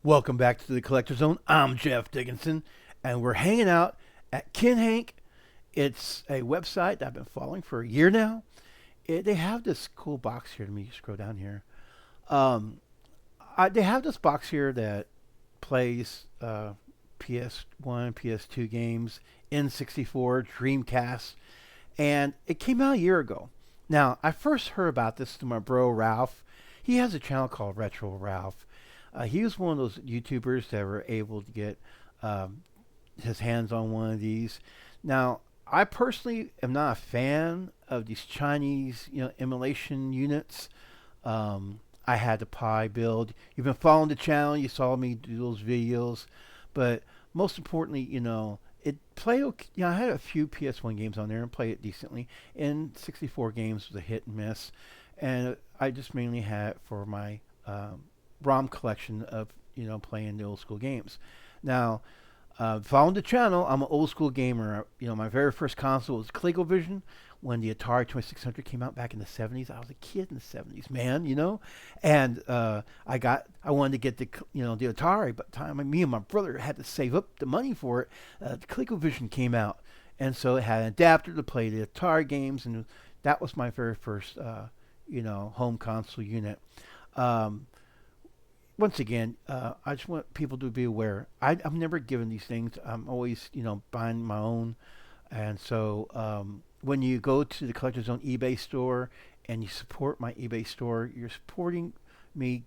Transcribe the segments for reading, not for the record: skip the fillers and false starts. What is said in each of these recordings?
Welcome back to the Collector Zone. I'm Jeff Dickinson, and we're hanging out at KinHank. It's a website that I've been following for a year now. They have this cool box here. Let me scroll down here. Um, they have this box here that plays PS1, PS2 games, N64, Dreamcast, and it came out a year ago. Now, I first heard about this through my bro Ralph. He has a channel called RetroArch. He was one of those YouTubers that were able to get um, his hands on one of these. Now, I personally am not a fan of these Chinese, emulation units. I had the Pi build. You've been following the channel. You saw me do those videos, but most importantly, it played. Okay. I had a few PS1 games on there and played it decently. And 64 games was a hit and miss, and I just mainly had it for my ROM collection of playing the old school games. Now, following the channel, I'm an old school gamer. My very first console was ColecoVision when the Atari 2600 came out back in the 70s. I was a kid in the 70s, man. And I wanted to get the Atari, but the time me and my brother had to save up the money for it, the ColecoVision came out, and so it had an adapter to play the Atari games, and that was my very first home console unit. Um, Once again, I just want people to be aware. I'm never given these things. I'm always, buying my own. And so when you go to the Collector's Zone eBay store and you support my eBay store, you're supporting me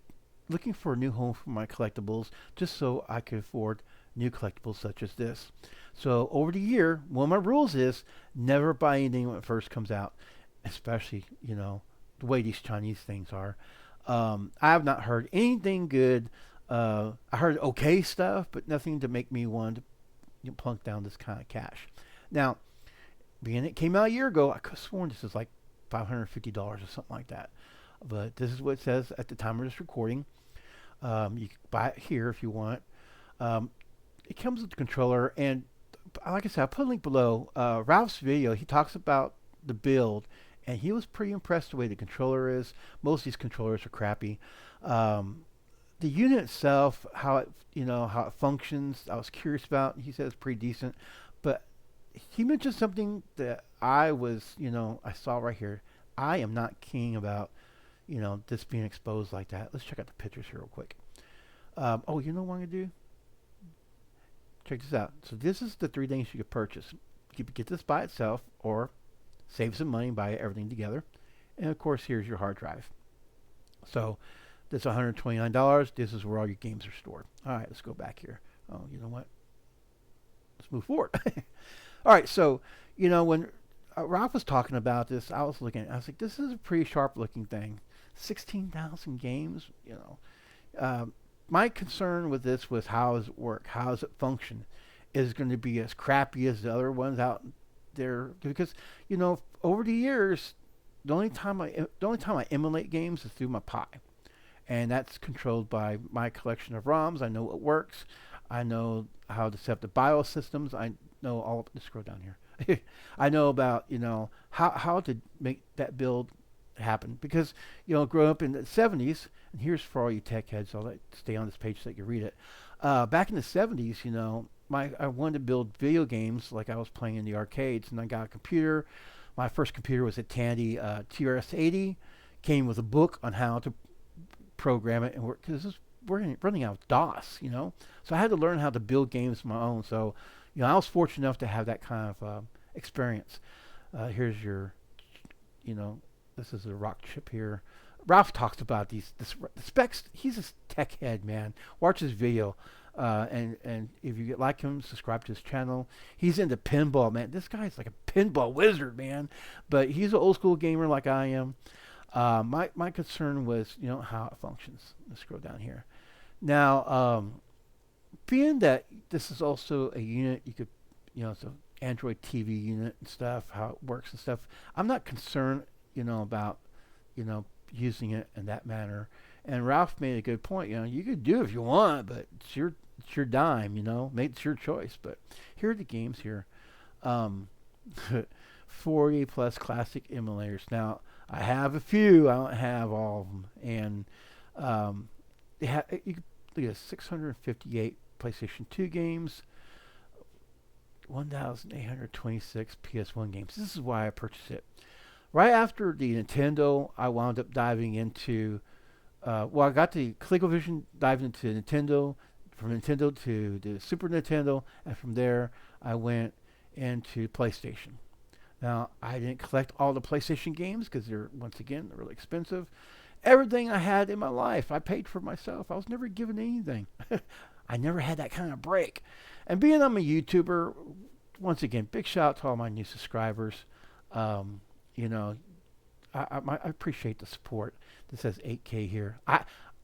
looking for a new home for my collectibles just so I can afford new collectibles such as this. So over the year, one of my rules is never buy anything when it first comes out, especially, the way these Chinese things are. I have not heard anything good. I heard okay stuff, but nothing to make me want to plunk down this kind of cash. Now, being it came out a year ago, I could have sworn this is like $550 or something like that. But this is what it says at the time of this recording. You can buy it here if you want. Um, it comes with the controller, and like I said, I'll put a link below. Ralph's video, he talks about the build, and he was pretty impressed the way the controller is. Most of these controllers are crappy. Um, the unit itself, how it functions, I was curious about. He said it's pretty decent, but he mentioned something that I saw right here. I am not keen about, this being exposed like that. Let's check out the pictures here real quick. Oh, you know what I'm gonna do? Check this out. So this is the three things you could purchase. You could get this by itself, or save some money and buy everything together. And of course, here's your hard drive. So this is $129. This is where all your games are stored. All right, let's go back here. Oh, you know what? Let's move forward. All right, so when Ralph was talking about this, I was looking. I was like, this is a pretty sharp looking thing. 16,000 games. My concern with this was how does it work? How does it function? Is it going to be as crappy as the other ones out there? Because over the years, the only time I emulate games is through my Pi, and that's controlled by my collection of ROMs. I know it works. I know how to set up the BIOS systems. I know all. Let's scroll down here. I know about how to make that build happen because growing up in the 70s, and here's for all you tech heads. I'll stay on this page so that you read it. Back in the 70s, I wanted to build video games like I was playing in the arcades, and I got a computer. My first computer was a Tandy TRS-80. Came with a book on how to program it and work because we're running out of DOS, So I had to learn how to build games of my own. So, I was fortunate enough to have that kind of experience. Here's your, this is a rock chip here. Ralph talks about the specs. He's a tech head, man. Watch his video. And if you like him, subscribe to his channel. He's into pinball, man. This guy's like a pinball wizard, man. But he's an old school gamer like I am. My concern was, how it functions. Let's scroll down here. Now, being that this is also a unit, you could, it's an Android TV unit and stuff, how it works and stuff. I'm not concerned, about, using it in that manner. And Ralph made a good point. You could do it if you want, but it's your dime. It's your choice. But here are the games here. 40 plus classic emulators. Now I have a few. I don't have all of them. And you look at 658 PlayStation 2 games, 1,826 PS1 games. This is why I purchased it. Right after the Nintendo, I wound up diving into, I got the ColecoVision, dived into Nintendo, from Nintendo to the Super Nintendo, and from there I went into PlayStation. Now, I didn't collect all the PlayStation games because once again, they're really expensive. Everything I had in my life, I paid for myself. I was never given anything. I never had that kind of break. And being I'm a YouTuber, once again, big shout out to all my new subscribers. You know, I appreciate the support. This says 8K here.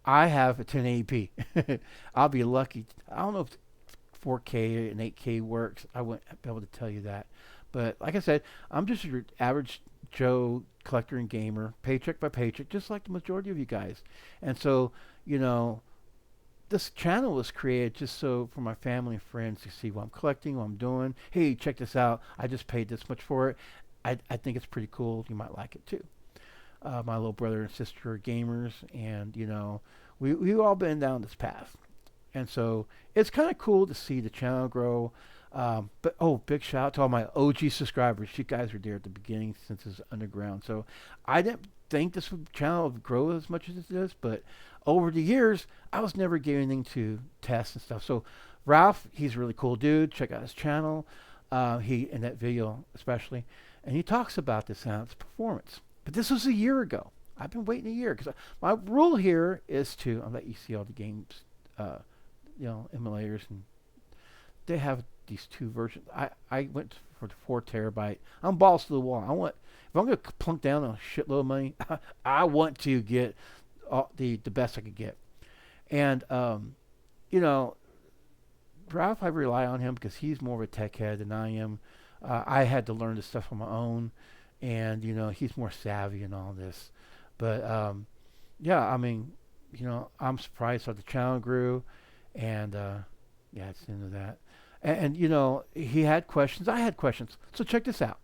I have a 1080p. I'll be lucky. I don't know if 4K and 8K works. I wouldn't be able to tell you that. But like I said, I'm just your average Joe collector and gamer, paycheck by paycheck, just like the majority of you guys. And so, you know, this channel was created just so for my family and friends to see what I'm collecting, what I'm doing. Hey, check this out. I just paid this much for it. I think it's pretty cool. You might like it too. My little brother and sister are gamers, and you know, we've all been down this path. And so it's kind of cool to see the channel grow. But big shout out to all my OG subscribers. You guys were there at the beginning since it's underground. So I didn't think this channel would grow as much as it does, but over the years, I was never giving anything to tests and stuff. So Ralph, he's a really cool dude. Check out his channel. He in that video especially, and he talks about this and its performance. But this was a year ago. I've been waiting a year because my rule here is to I'll let you see all the games, emulators, and they have these two versions. I went for the 4 terabyte. I'm balls to the wall. If I'm going to plunk down a shitload of money, I want to get the best I could get. And Ralph, I rely on him because he's more of a tech head than I am. I had to learn this stuff on my own, and he's more savvy in all this. But I mean, I'm surprised how the channel grew, and it's the end of that. And he had questions. I had questions. So check this out.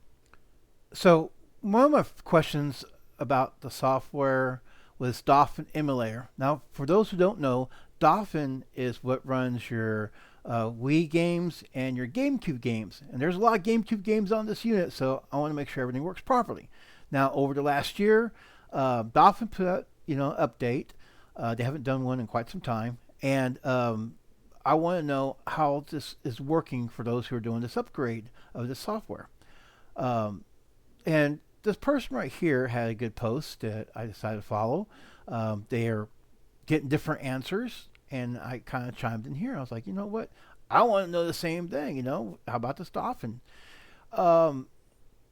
So one of my questions about the software was Dolphin emulator. Now, for those who don't know, Dolphin is what runs your Wii games and your GameCube games. And there's a lot of GameCube games on this unit, so I want to make sure everything works properly. Now, over the last year, Dolphin put out, update. They haven't done one in quite some time. And I want to know how this is working for those who are doing this upgrade of the software. And this person right here had a good post that I decided to follow. They are getting different answers, and I kind of chimed in here. I was like, you know what? I want to know the same thing. How about this Dolphin?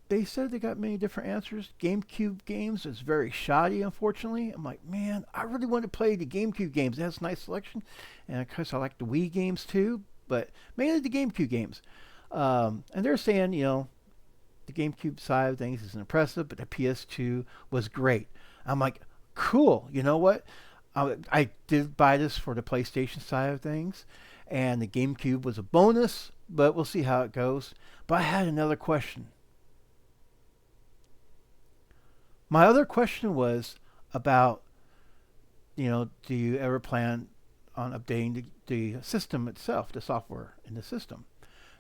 They said they got many different answers. GameCube games is very shoddy, unfortunately. I'm like, man, I really want to play the GameCube games. It has a nice selection, and of course I like the Wii games too, but mainly the GameCube games. And they're saying, the GameCube side of things is impressive, but the PS2 was great. I'm like, cool. You know what? I did buy this for the PlayStation side of things, and the GameCube was a bonus, but we'll see how it goes. But I had another question. My other question was about, do you ever plan on updating the system itself, the software in the system?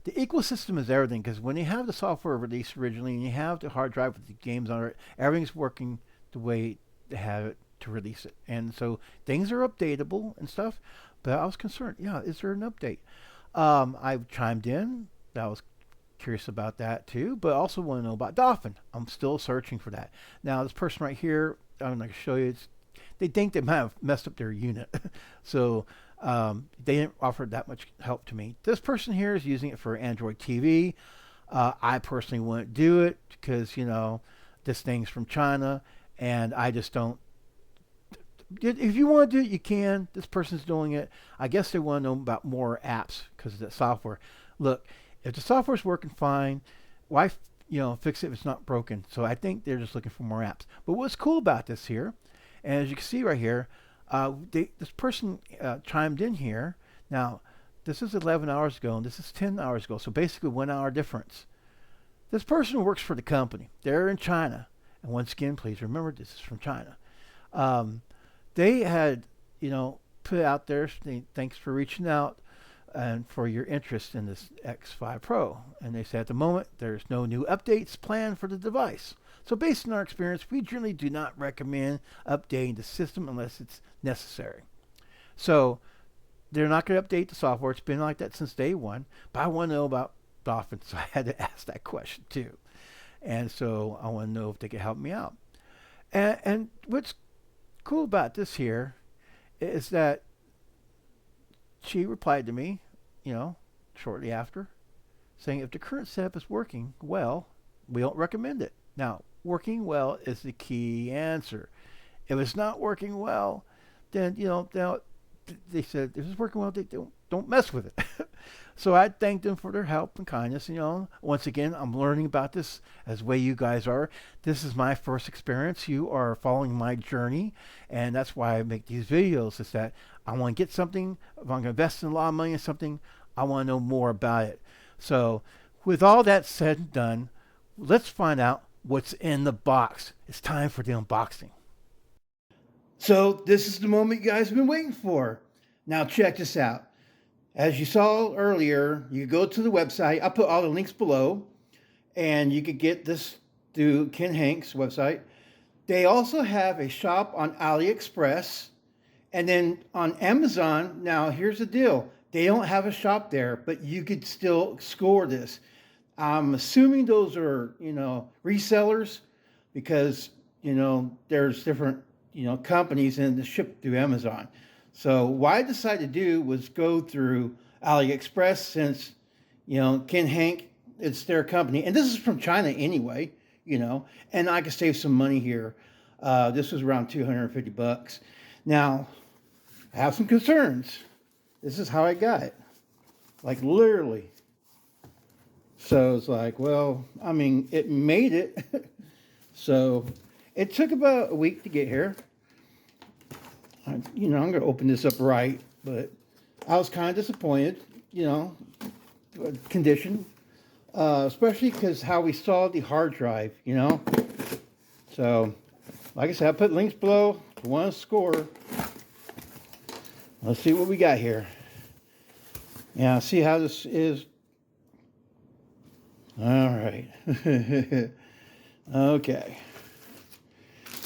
The ecosystem is everything, because when you have the software released originally and you have the hard drive with the games on it, everything's working the way they have it to release it. And so things are updatable and stuff, but I was concerned, is there an update? I chimed in. I was curious about that too, but also want to know about Dolphin. I'm still searching for that. Now, this person right here, I'm going to show you, they think they might have messed up their unit. So they didn't offer that much help to me. This person here is using it for Android TV. I personally wouldn't do it because, this thing's from China, and I just don't. If you want to do it, you can. This person's doing it. I guess they want to know about more apps because of the software. Look, if the software's working fine, why fix it if it's not broken? So I think they're just looking for more apps. But what's cool about this here, and as you can see right here, this person chimed in here. Now, this is 11 hours ago, and this is 10 hours ago. So basically 1 hour difference. This person works for the company. They're in China. And once again, please remember, this is from China. They had, put it out there saying, thanks for reaching out and for your interest in this X5 Pro. And they say at the moment, there's no new updates planned for the device. So based on our experience, we generally do not recommend updating the system unless it's necessary. So they're not going to update the software. It's been like that since day one. But I want to know about Dolphin, so I had to ask that question too. And so I want to know if they can help me out. And what's cool about this here is that she replied to me, shortly after, saying if the current setup is working well, we don't recommend it. Now, working well is the key answer. If it's not working well, then, they said, if it's working well, they don't mess with it. So I thanked them for their help and kindness. Once again, I'm learning about this as way you guys are. This is my first experience. You are following my journey, and that's why I make these videos, is that I want to get something. If I'm going to invest in a lot of money in something, I want to know more about it. So with all that said and done, let's find out what's in the box. It's time for the unboxing. So this is the moment you guys have been waiting for. Now check this out. As you saw earlier, you go to the website. I'll put all the links below, and you can get this through KinHank's website. They also have a shop on AliExpress, and then on Amazon. Now here's the deal. They don't have a shop there, but you could still score this. I'm assuming those are, resellers, because, there's different, companies and the ship through Amazon. So what I decided to do was go through AliExpress, since, KinHank, it's their company. And this is from China anyway, and I could save some money here. This was around $250. Now, I have some concerns. This is how I got it. Like, literally. So it's like, well, it made it. So it took about a week to get here. I'm going to open this up right, but I was kind of disappointed, condition, especially because how we saw the hard drive, So, like I said, I put links below if you want to score. Let's see what we got here. Yeah, see how this is. All right. Okay.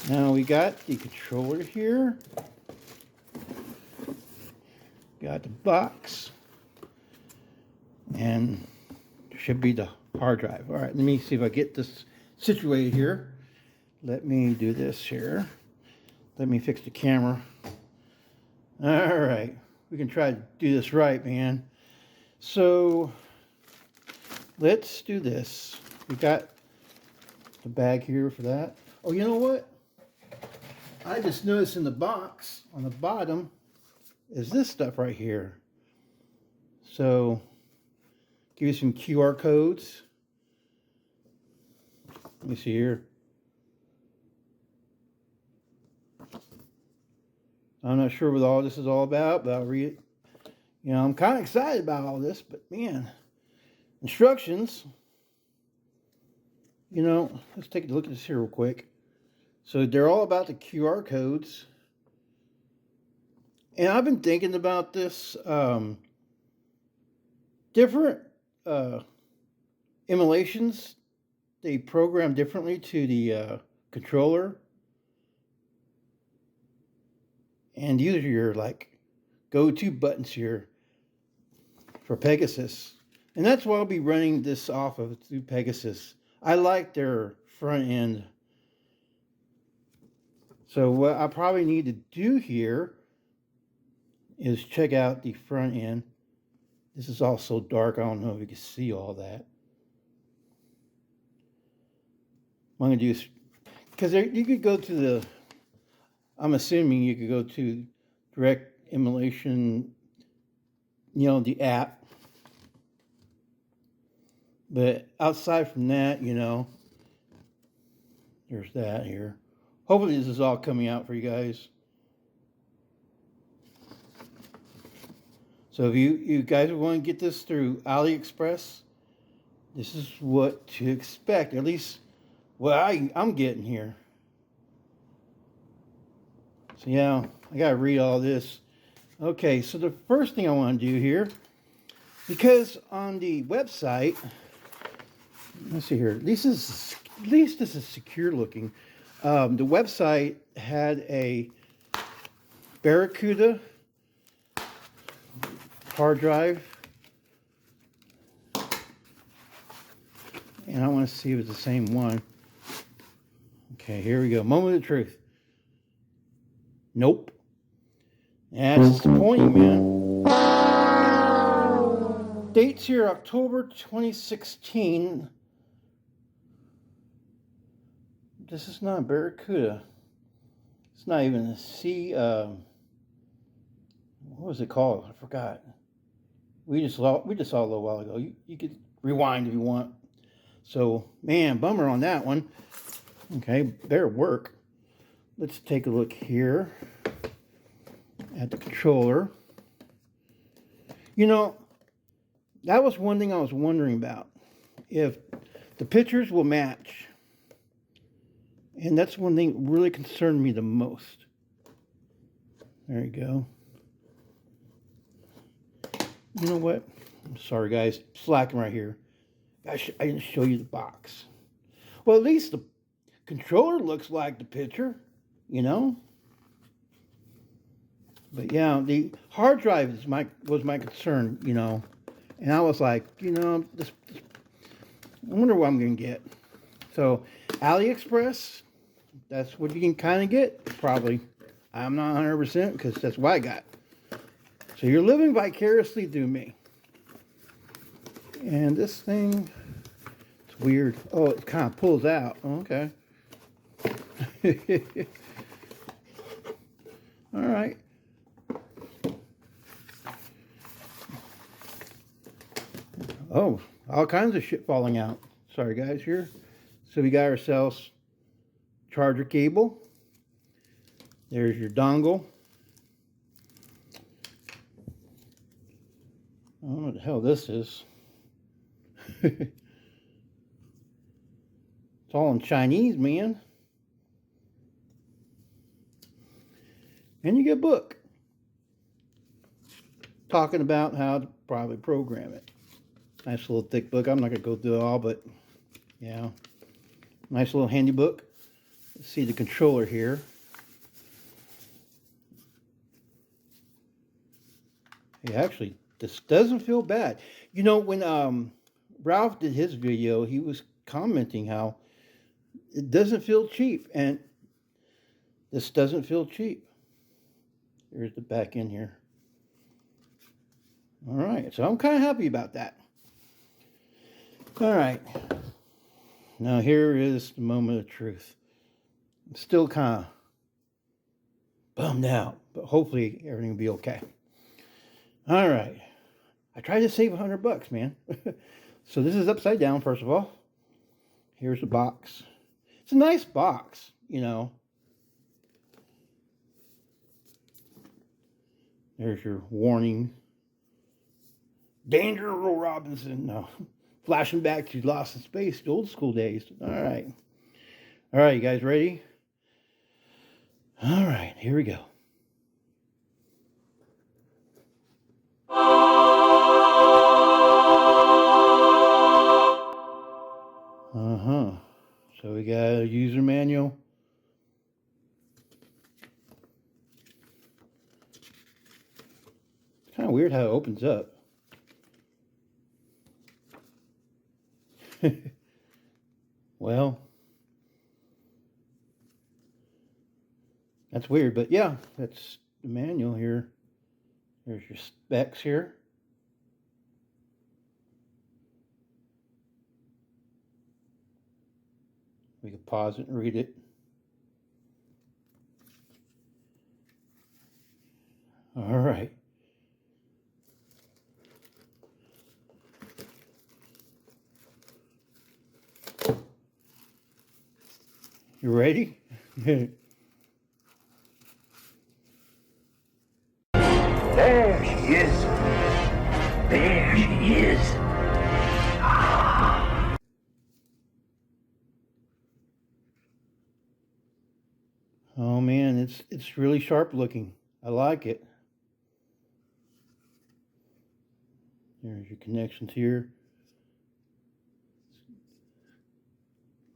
Now we got the controller here. Got the box. And there should be the hard drive. All right, let me see if I get this situated here. Let me do this here. Let me fix the camera. All right. We can try to do this right, man. So let's do this. We got the bag here for that. Oh, you know what? I just noticed in the box on the bottom is this stuff right here. So give you some QR codes. Let me see here. I'm not sure what all this is all about, but I'll read it. I'm kind of excited about all this, but man, instructions. Let's take a look at this here real quick. So they're all about the QR codes. And I've been thinking about this. Different emulations, they program differently to the controller. And these are your go-to buttons here for Pegasus. And that's why I'll be running this off of through Pegasus. I like their front end. So what I probably need to do here is check out the front end. This is all so dark, I don't know if you can see all that. What I'm going to do is, because you could go to the, I'm assuming you could go to direct emulation, the app. But outside from that, there's that here. Hopefully this is all coming out for you guys. So if you guys want to get this through AliExpress, this is what to expect. At least what I'm getting here. So yeah, I got to read all this. Okay, so the first thing I want to do here, because on the website, let's see here, at least this is secure looking. The website had a Barracuda hard drive, and I want to see if it's the same one. Okay, here we go. Moment of truth. Nope. That's disappointing, man. Dates here, October 2016. This is not Barracuda. It's not even a C. What was it called? I forgot. We just saw it a little while ago. You could rewind if you want. So, man, bummer on that one. Okay, better work. Let's take a look here at the controller. You know, that was one thing I was wondering about. If the pictures will match. And that's one thing that really concerned me the most. There you go. You know what? I'm sorry, guys. Slacking right here. I didn't show you the box. Well, at least the controller looks like the picture, you know? But yeah, the hard drive was my concern, you know? And I was like, you know, I wonder what I'm going to get. So, AliExpress, that's what you can kind of get, probably. I'm not 100% because that's what I got. So you're living vicariously through me. And this thing, it's weird. Oh, it kind of pulls out. Okay. All right. Oh, all kinds of shit falling out. Sorry, guys, here. So we got ourselves charger cable. There's your dongle. I don't know what the hell this is. It's all in Chinese, man. And you get a book talking about how to probably program it. Nice little thick book. I'm not going to go through it all, but yeah. Nice little handy book. Let's see the controller here. Hey, actually, this doesn't feel bad. You know, when Ralph did his video, he was commenting how it doesn't feel cheap, and this doesn't feel cheap. Here's the back end here. All right, so I'm kind of happy about that. All right, now here is the moment of truth. I'm still kind of bummed out, but hopefully everything will be okay. All right, I tried to save $100, man. So this is upside down, first of all. Here's the box. It's a nice box, you know. There's your warning. Danger, Will Robinson. No. Flashing back to Lost in Space, the old school days. All right. All right, you guys ready? All right, here we go. So we got a user manual. It's kind of weird how it opens up. Well, that's weird, but yeah, that's the manual here. There's your specs here. We can pause it and read it. All right. You ready? There she is. There she is. Oh man, it's really sharp looking. I like it. There's your connections here.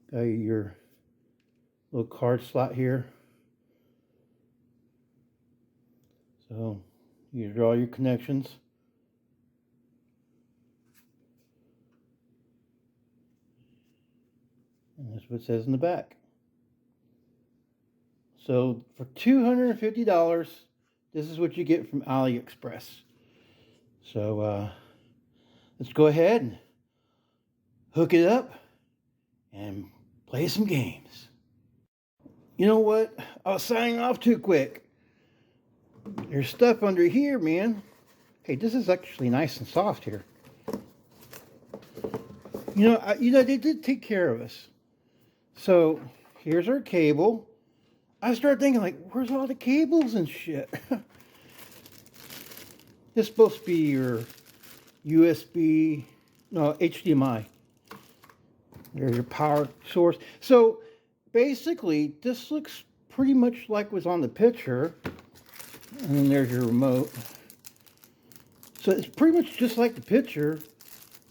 Got your little card slot here. So you draw your connections. And that's what it says in the back. So for $250, this is what you get from AliExpress. So let's go ahead and hook it up and play some games. You know what? I was signing off too quick. There's stuff under here, man. Hey, this is actually nice and soft here. You know, they did take care of us. So here's our cable. I started thinking, like, where's all the cables and shit? This is supposed to be your USB, no, HDMI. There's your power source. So basically, this looks pretty much like was on the picture. And then there's your remote. So it's pretty much just like the picture,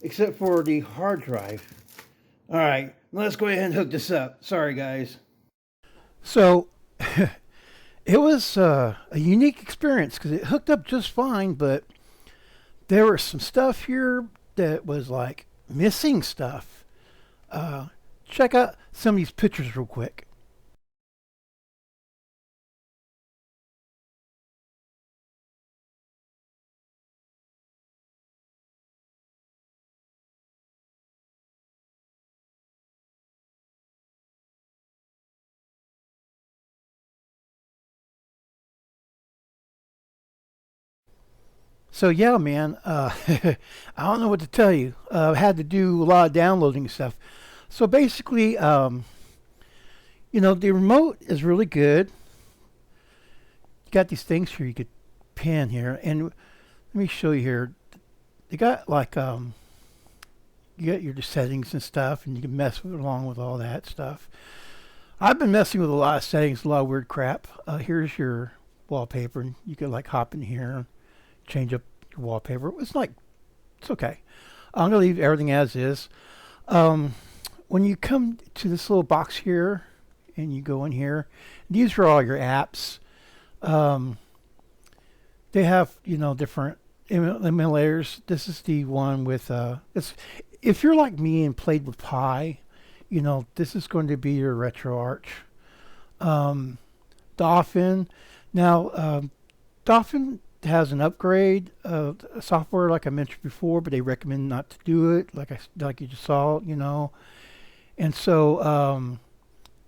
except for the hard drive. All right, let's go ahead and hook this up. Sorry, guys. So it was a unique experience because it hooked up just fine, but there was some stuff here that was like missing stuff. Check out some of these pictures real quick. So yeah, man, I don't know what to tell you. I had to do a lot of downloading stuff. So basically, you know, the remote is really good. You got these things here you could pin here, and let me show you here. They got like you got your settings and stuff, and you can mess along with all that stuff. I've been messing with a lot of settings, a lot of weird crap. Here's your wallpaper, and you can like hop in here, change up your wallpaper. It's like, it's okay. I'm gonna leave everything as is. When you come to this little box here and you go in here, these are all your apps. They have, you know, different emulators. This is the one with it's, if you're like me and played with Pi, you know, this is going to be your RetroArch. Dolphin. Now Dolphin has an upgrade of software like I mentioned before, but they recommend not to do it, like you just saw, you know. And so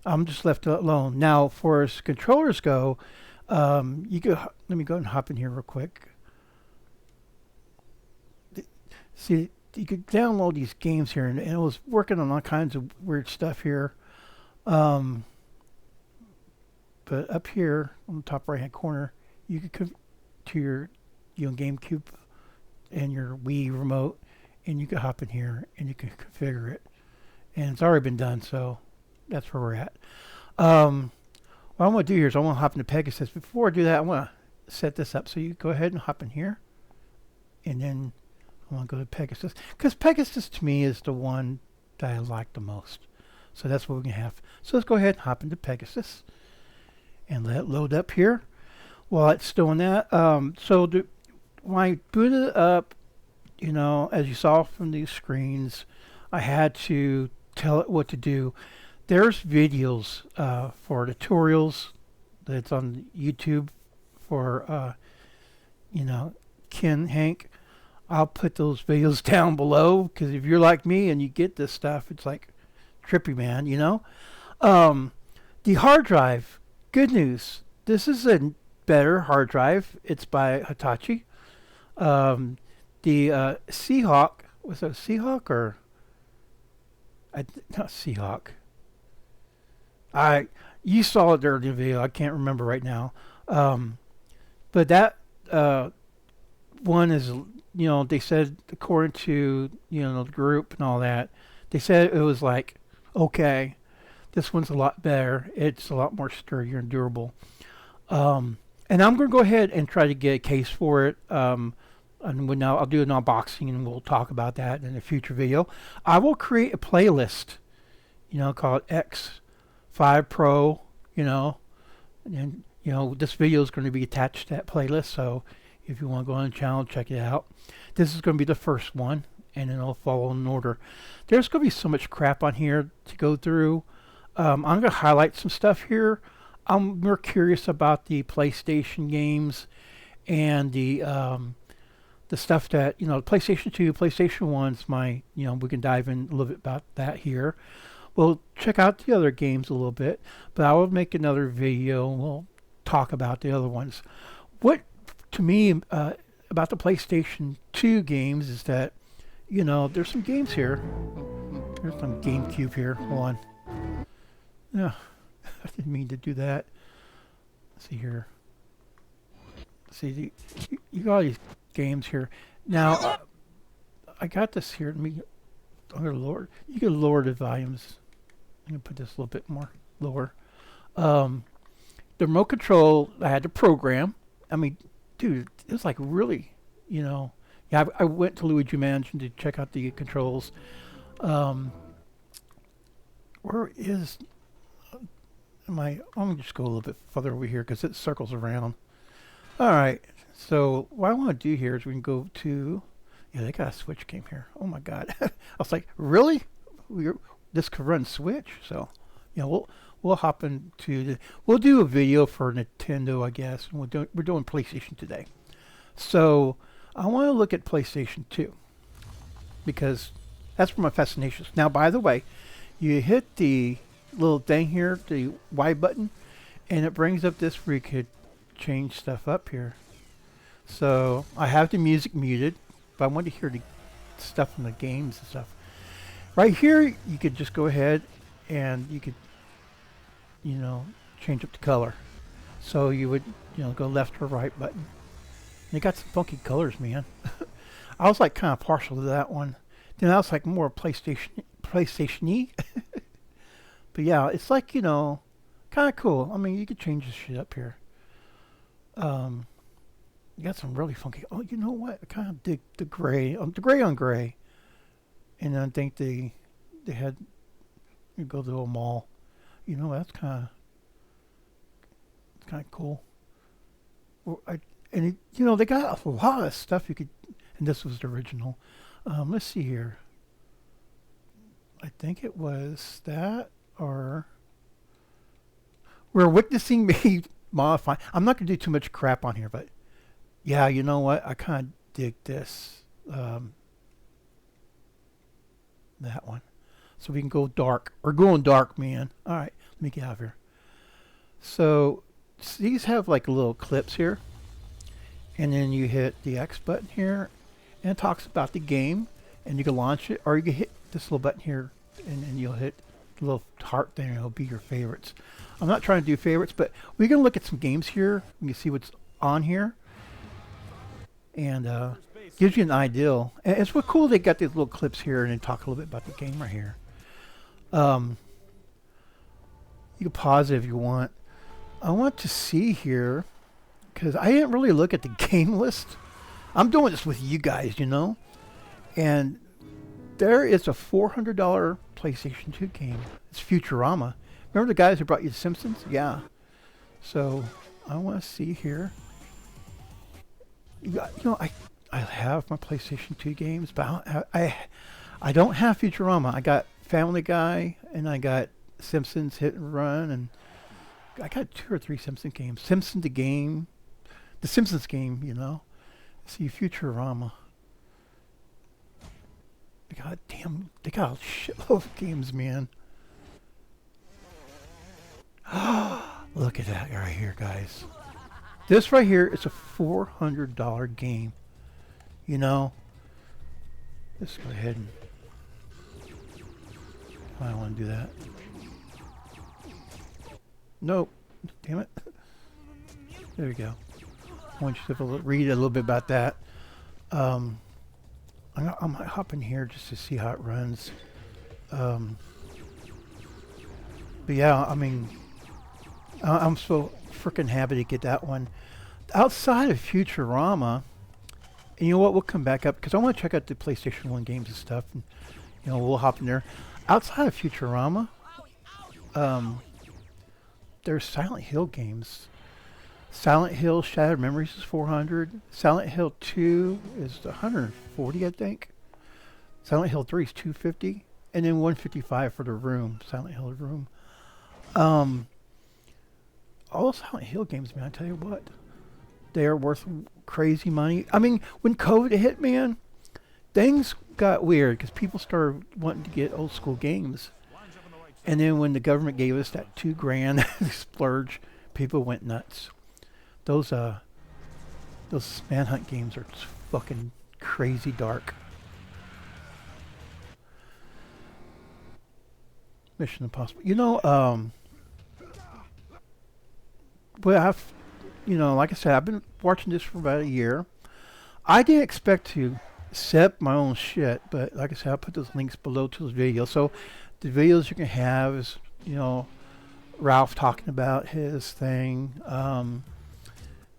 I'm just left alone. Now for as controllers go, you go, let me go and hop in here real quick. See, you could download these games here, and it was working on all kinds of weird stuff here. But up here on the top right hand corner, you could come to your, you know, GameCube and your Wii remote, and you can hop in here and you can configure it. And it's already been done, so that's where we're at. What I'm going to do here is I want to hop into Pegasus. Before I do that, I want to set this up. So you go ahead and hop in here, and then I want to go to Pegasus, because Pegasus to me is the one that I like the most. So that's what we're going to have. So let's go ahead and hop into Pegasus and let it load up here. While it's doing that, so when I booted it up, you know, as you saw from these screens, I had to tell it what to do. There's videos for tutorials that's on YouTube for, you know, KinHank. I'll put those videos down below, because if you're like me and you get this stuff, it's like trippy, man, you know. The hard drive, good news. This is a better hard drive. It's by Hitachi. The Seahawk, was that Seahawk or not Seahawk? You saw it there in the video. I can't remember right now. But that one is, you know, they said according to, you know, the group and all that, they said it was like, okay, this one's a lot better. It's a lot more sturdier and durable. And I'm going to go ahead and try to get a case for it. and now I'll do an unboxing and we'll talk about that in a future video. I will create a playlist, called X5 Pro, and this video is going to be attached to that playlist. So if you want to go on the channel, check it out. This is going to be the first one, and then it'll follow in order. There's going to be so much crap on here to go through. I'm going to highlight some stuff here. I'm more curious about the PlayStation games and the stuff that, PlayStation 2, PlayStation 1's we can dive in a little bit about that here. We'll check out the other games a little bit, but I will make another video and we'll talk about the other ones. What, to me, about the PlayStation 2 games is that, there's some games here. There's some GameCube here. Hold on. Yeah, I didn't mean to do that. Let's see here. See, you got all these games here. Now, I got this here. I'm gonna lower. You can lower the volumes. I'm gonna put this a little bit more lower. The remote control, I had to program. I mean, dude, it was like really, Yeah, I went to Luigi Mansion to check out the controls. Where is I'm gonna just go a little bit further over here because it circles around. All right, so what I want to do here is we can go to, they got a Switch game here. Oh my God, I was like, really? This could run Switch? So, we'll hop into we'll do a video for Nintendo, I guess. And we're doing PlayStation today. So I want to look at PlayStation 2 because that's where my fascination is. Now, by the way, you hit the little thing here, the Y button, and it brings up this where you could change stuff up here. So I have the music muted, but I want to hear the stuff from the games and stuff. Right here, you could just go ahead and you could, change up the color. So you would, go left or right button. And they got some funky colors, man. I was like kind of partial to that one. Then I was like more PlayStation-y. But yeah, it's like, kind of cool. I mean, you could change this shit up here. You got some really funky. Oh, you know what? I kind of dig the gray. The gray on gray. And I think they had, you go to a mall. That's kind of cool. Well, they got a lot of stuff you could, and this was the original. Let's see here. I think it was that, or we're witnessing me modify. I'm not going to do too much crap on here, but yeah, you know what? I kind of dig this. That one. So we can go dark. We're going dark, man. All right, let me get out of here. So these have like little clips here. And then you hit the X button here. And it talks about the game. And you can launch it. Or you can hit this little button here. And then you'll hit the little heart thing. And it'll be your favorites. I'm not trying to do favorites. But we're going to look at some games here. You can see what's on here. And gives you an idea. And it's what cool they got these little clips here. And then talk a little bit about the game right here. You can pause it if you want. I want to see here, because I didn't really look at the game list. I'm doing this with you guys, And there is a $400 PlayStation 2 game. It's Futurama. Remember the guys who brought you The Simpsons? Yeah. So I want to see here. I have my PlayStation 2 games, but I don't have Futurama. I got Family Guy, and I got Simpsons Hit and Run, and I got 2 or 3 Simpsons games. Simpsons the game, the Simpsons game, See, Futurama. They got a shitload of games, man. Look at that right here, guys. This right here is a $400 game. Let's go ahead and I don't want to do that. Nope. Damn it. There we go. I want you to read a little bit about that. I might hop in here just to see how it runs. But yeah, I mean, I'm so freaking happy to get that one. Outside of Futurama, And you know what? We'll come back up because I want to check out the PlayStation 1 games and stuff. And, you know, we'll hop in there. Outside of Futurama, there's Silent Hill games. Silent Hill Shattered Memories is 400. Silent Hill 2 is 140, I think. Silent Hill 3 is 250. And then 155 for the Room, Silent Hill Room. All Silent Hill games, man, I tell you what. They are worth crazy money. I mean, when COVID hit, man, things got weird because people started wanting to get old school games. And then when the government gave us that $2,000 splurge, people went nuts. Those Manhunt games are just fucking crazy dark. Mission Impossible. You know, well, like I said, I've been watching this for about a year. I didn't expect to set up my own shit, but like I said, I'll put those links below to those videos. So the videos you can have is, you know, Ralph talking about his thing.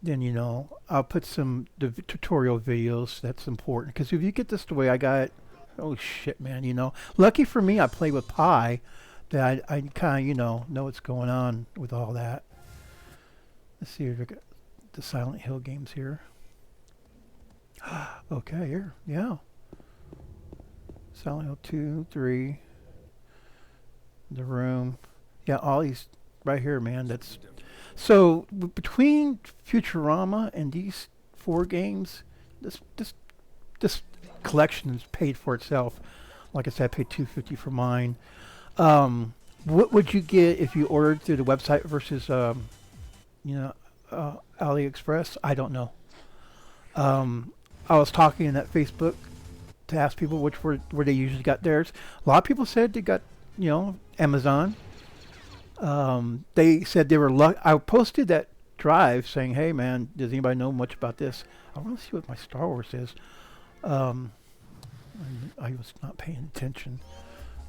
Then, you know, I'll put some tutorial videos. That's important because if you get this the way I got it, oh shit, man, you know. Lucky for me, I play with Pi, that I kind of, you know what's going on with all that. Let's see if we got the Silent Hill games here. Okay, here, yeah. Silent Hill 2, 3, The Room. Yeah, all these right here, man. That's so between Futurama and these 4 games, this collection is paid for itself. Like I said, I paid $250 for mine. What would you get if you ordered through the website versus AliExpress? I don't know. I was talking in that Facebook to ask people where they usually got theirs. A lot of people said they got, you know, Amazon. They said they were I posted that drive saying, hey man, does anybody know much about this? I want to see what my Star Wars is. I was not paying attention.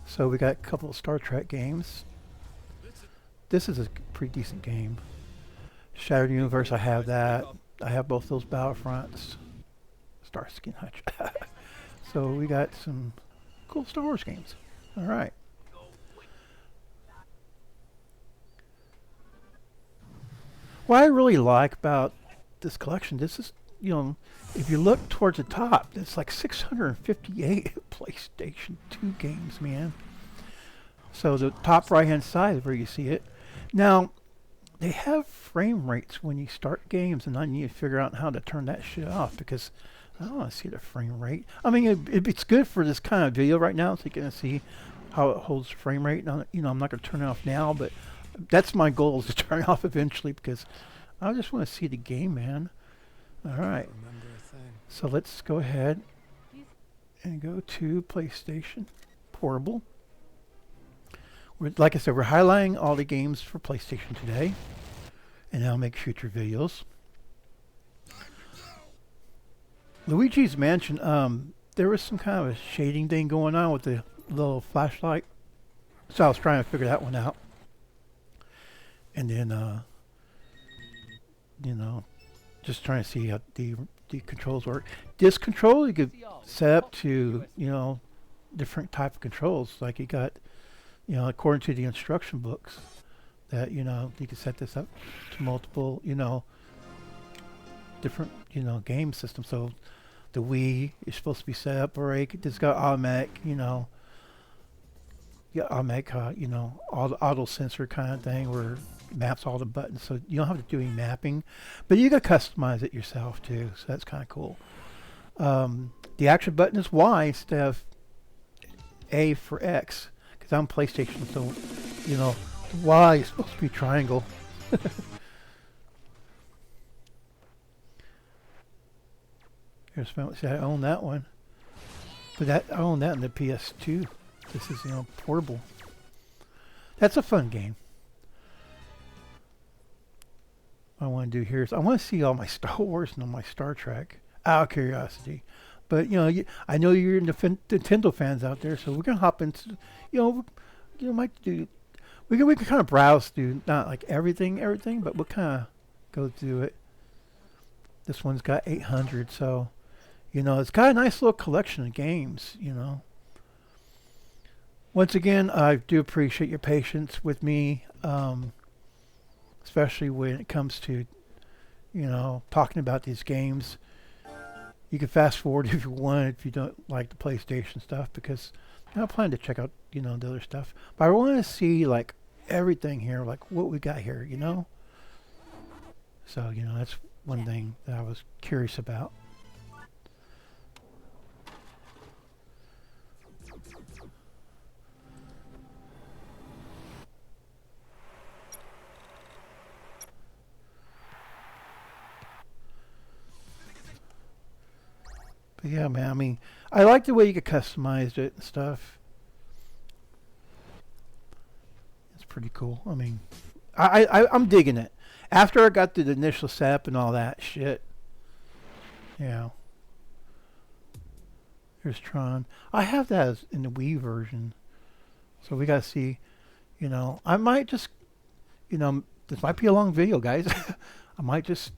So we got a couple of Star Trek games. This is a pretty decent game. Shattered Universe, I have that. I have both those Battlefronts. Starsky and Hutch. So we got some cool Star Wars games. All right. What I really like about this collection, this is, you know, if you look towards the top, it's like 658 PlayStation 2 games, man. So the top right-hand side is where you see it. Now, they have frame rates when you start games, and I need to figure out how to turn that shit off because I don't want to see the frame rate. I mean, it's good for this kind of video right now, so you can see how it holds frame rate. Now, you know, I'm not going to turn it off now, but that's my goal, is to turn it off eventually because I just want to see the game, man. All right. So let's go ahead and go to PlayStation Portable. Like I said, we're highlighting all the games for PlayStation today, and I'll make future videos. Luigi's Mansion, there was some kind of a shading thing going on with the little flashlight, so I was trying to figure that one out. And then, you know, just trying to see how the controls work. This control you could set up to, you know, different type of controls. Like you got, you know, according to the instruction books, that, you know, you can set this up to multiple, you know, different, you know, game systems. So the Wii is supposed to be set up right. It's got automatic, you know, automatic, you know, auto sensor kind of thing where it maps all the buttons. So you don't have to do any mapping, but you got to customize it yourself too. So that's kind of cool. The action button is Y instead of A for X. Because I'm PlayStation, so, you know, Y is supposed to be triangle. Here's, see, I own that one. But I own that in the PS2. This is, you know, portable. That's a fun game. What I want to do here is I want to see all my Star Wars and all my Star Trek out of curiosity. But, you know, I know you're Nintendo fans out there, so we're going to hop into, you know, might do, we can kind of browse through, not like everything, but we'll kind of go through it. This one's got 800, so, You know, it's got a nice little collection of games, you know. Once again, I do appreciate your patience with me, especially when it comes to, you know, talking about these games. You can fast forward if you want, if you don't like the PlayStation stuff, because I plan to check out, you know, the other stuff. But I want to see, like, everything here, like what we got here, you know? So, you know, that's one thing that I was curious about. But yeah, man, I mean, I like the way you could customize it and stuff. It's pretty cool. I mean, I'm digging it. After I got the initial setup and all that shit, yeah. Here's Tron. I have that as in the Wii version. So we gotta see, you know, I might just, you know, this might be a long video, guys. I might just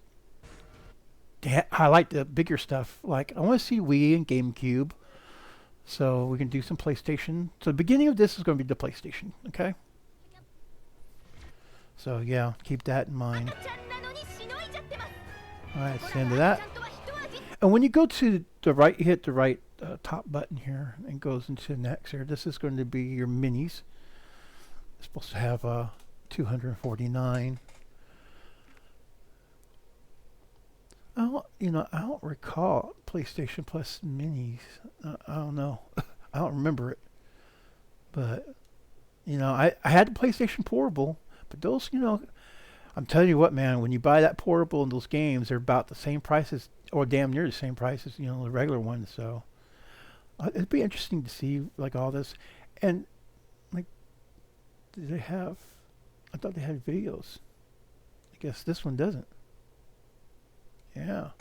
highlight the bigger stuff. Like, I want to see Wii and GameCube. So we can do some PlayStation. So the beginning of this is going to be the PlayStation, okay? So yeah, keep that in mind. Alright, it's the end of that. And when you go to the right, you hit the right top button here and goes into next here. This is going to be your minis. It's supposed to have 249. You know, I don't recall PlayStation Plus minis. I don't know. I don't remember it. But, you know, I had the PlayStation Portable, but those, you know, I'm telling you what, man, when you buy that portable and those games, they're about the same prices, or damn near the same prices, you know, the regular ones. So it'd be interesting to see, like, all this. And, like, do they have, I thought they had videos. I guess this one doesn't. Yeah.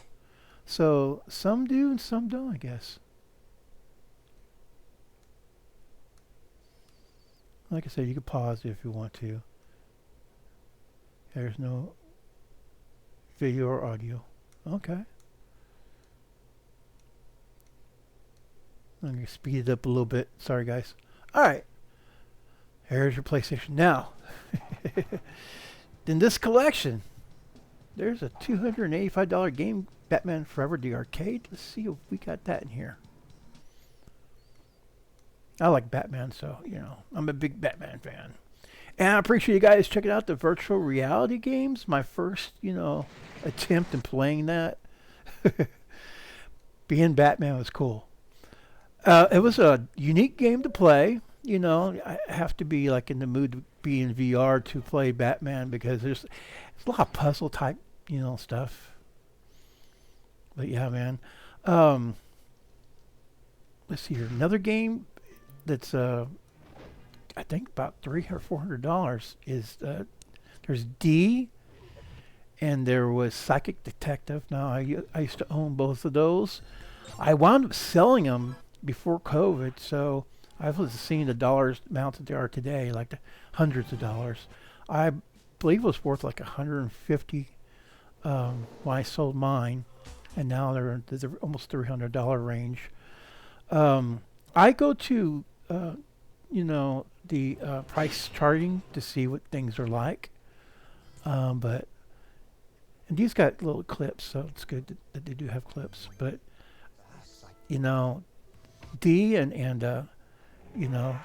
So some do and some don't, I guess. Like I said, you can pause it if you want to. There's no video or audio. Okay. I'm going to speed it up a little bit. Sorry, guys. All right. Here's your PlayStation. Now, in this collection, there's a $285 game, Batman Forever the Arcade. Let's see if we got that in here. I like Batman, so, you know, I'm a big Batman fan. And I appreciate you guys checking out the virtual reality games. My first, you know, attempt in playing that. Being Batman was cool. It was a unique game to play. You know, I have to be like in the mood to be in VR to play Batman, because there's a lot of puzzle type, you know, stuff. But yeah, man. Let's see here. Another game that's I think about $300 or $400 is there's D, and there was Psychic Detective. Now I used to own both of those. I wound up selling them before COVID, so I was seeing the dollars amounts that they are today, like the hundreds of dollars. I believe it was worth like 150 when I sold mine, and now they're almost $300 range. I go to you know, the price charting to see what things are like, but and these got little clips, so it's good that they do have clips. But you know, D and you know,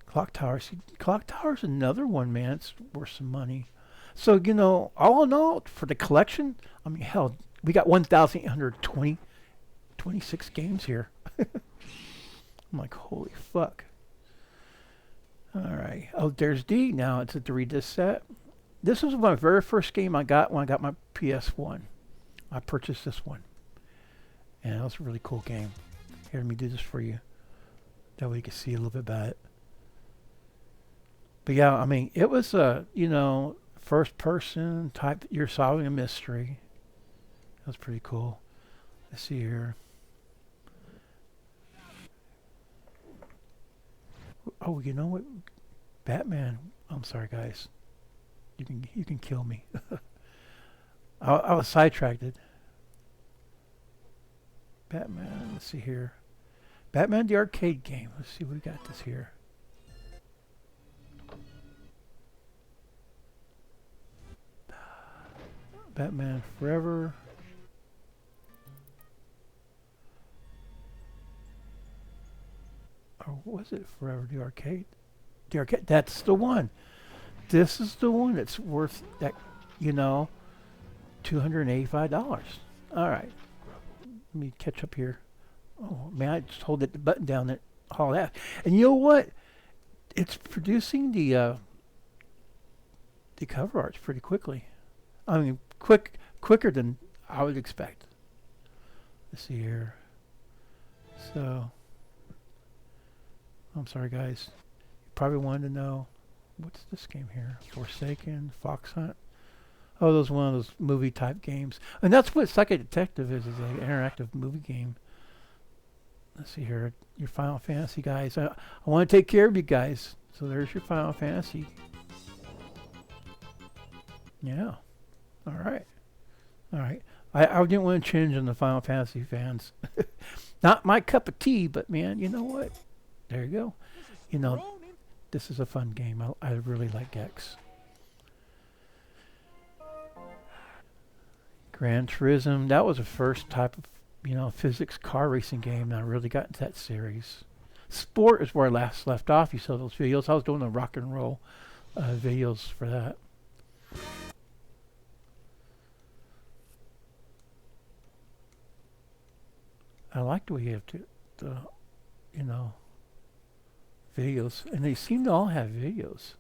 Clock Tower. See, Clock Tower's another one, man. It's worth some money. So, you know, all in all, for the collection, I mean, hell, we got 1,826 games here. I'm like, holy fuck. All right. Oh, there's D. Now it's a 3-disc set. This was my very first game I got when I got my PS1. I purchased this one. And it was a really cool game. Here, let me do this for you. That way you can see a little bit about it. But yeah, I mean, it was a, you know, first person type, you're solving a mystery. That was pretty cool. Let's see here. Oh, you know what? Batman. I'm sorry, guys. You can kill me. I was sidetracked. Batman, let's see here. Batman the arcade game. Let's see what we got this here. Batman Forever. Or was it Forever the arcade? The arcade, that's the one. This is the one that's worth that, you know, $285. All right. Let me catch up here. Oh man, I just hold that button down that all that. And you know what? It's producing the cover arts pretty quickly. I mean, quicker than I would expect. Let's see here. So, I'm sorry guys. You probably wanted to know, what's this game here? Forsaken, Fox Hunt. Oh, those one of those movie type games. And that's what Psychic Detective is an interactive movie game. Let's see here. Your Final Fantasy guys. I want to take care of you guys. So there's your Final Fantasy. Yeah. All right. All right. I didn't want to change on the Final Fantasy fans. Not my cup of tea, but man, you know what? There you go. You know, this is a fun game. I really like Gex. Gran Turismo. That was the first type of, you know, physics car racing game. And I really got into that series. Sport is where I last left off. You saw those videos. I was doing the rock and roll videos for that. I like the way you have the you know, videos, and they seem to all have videos,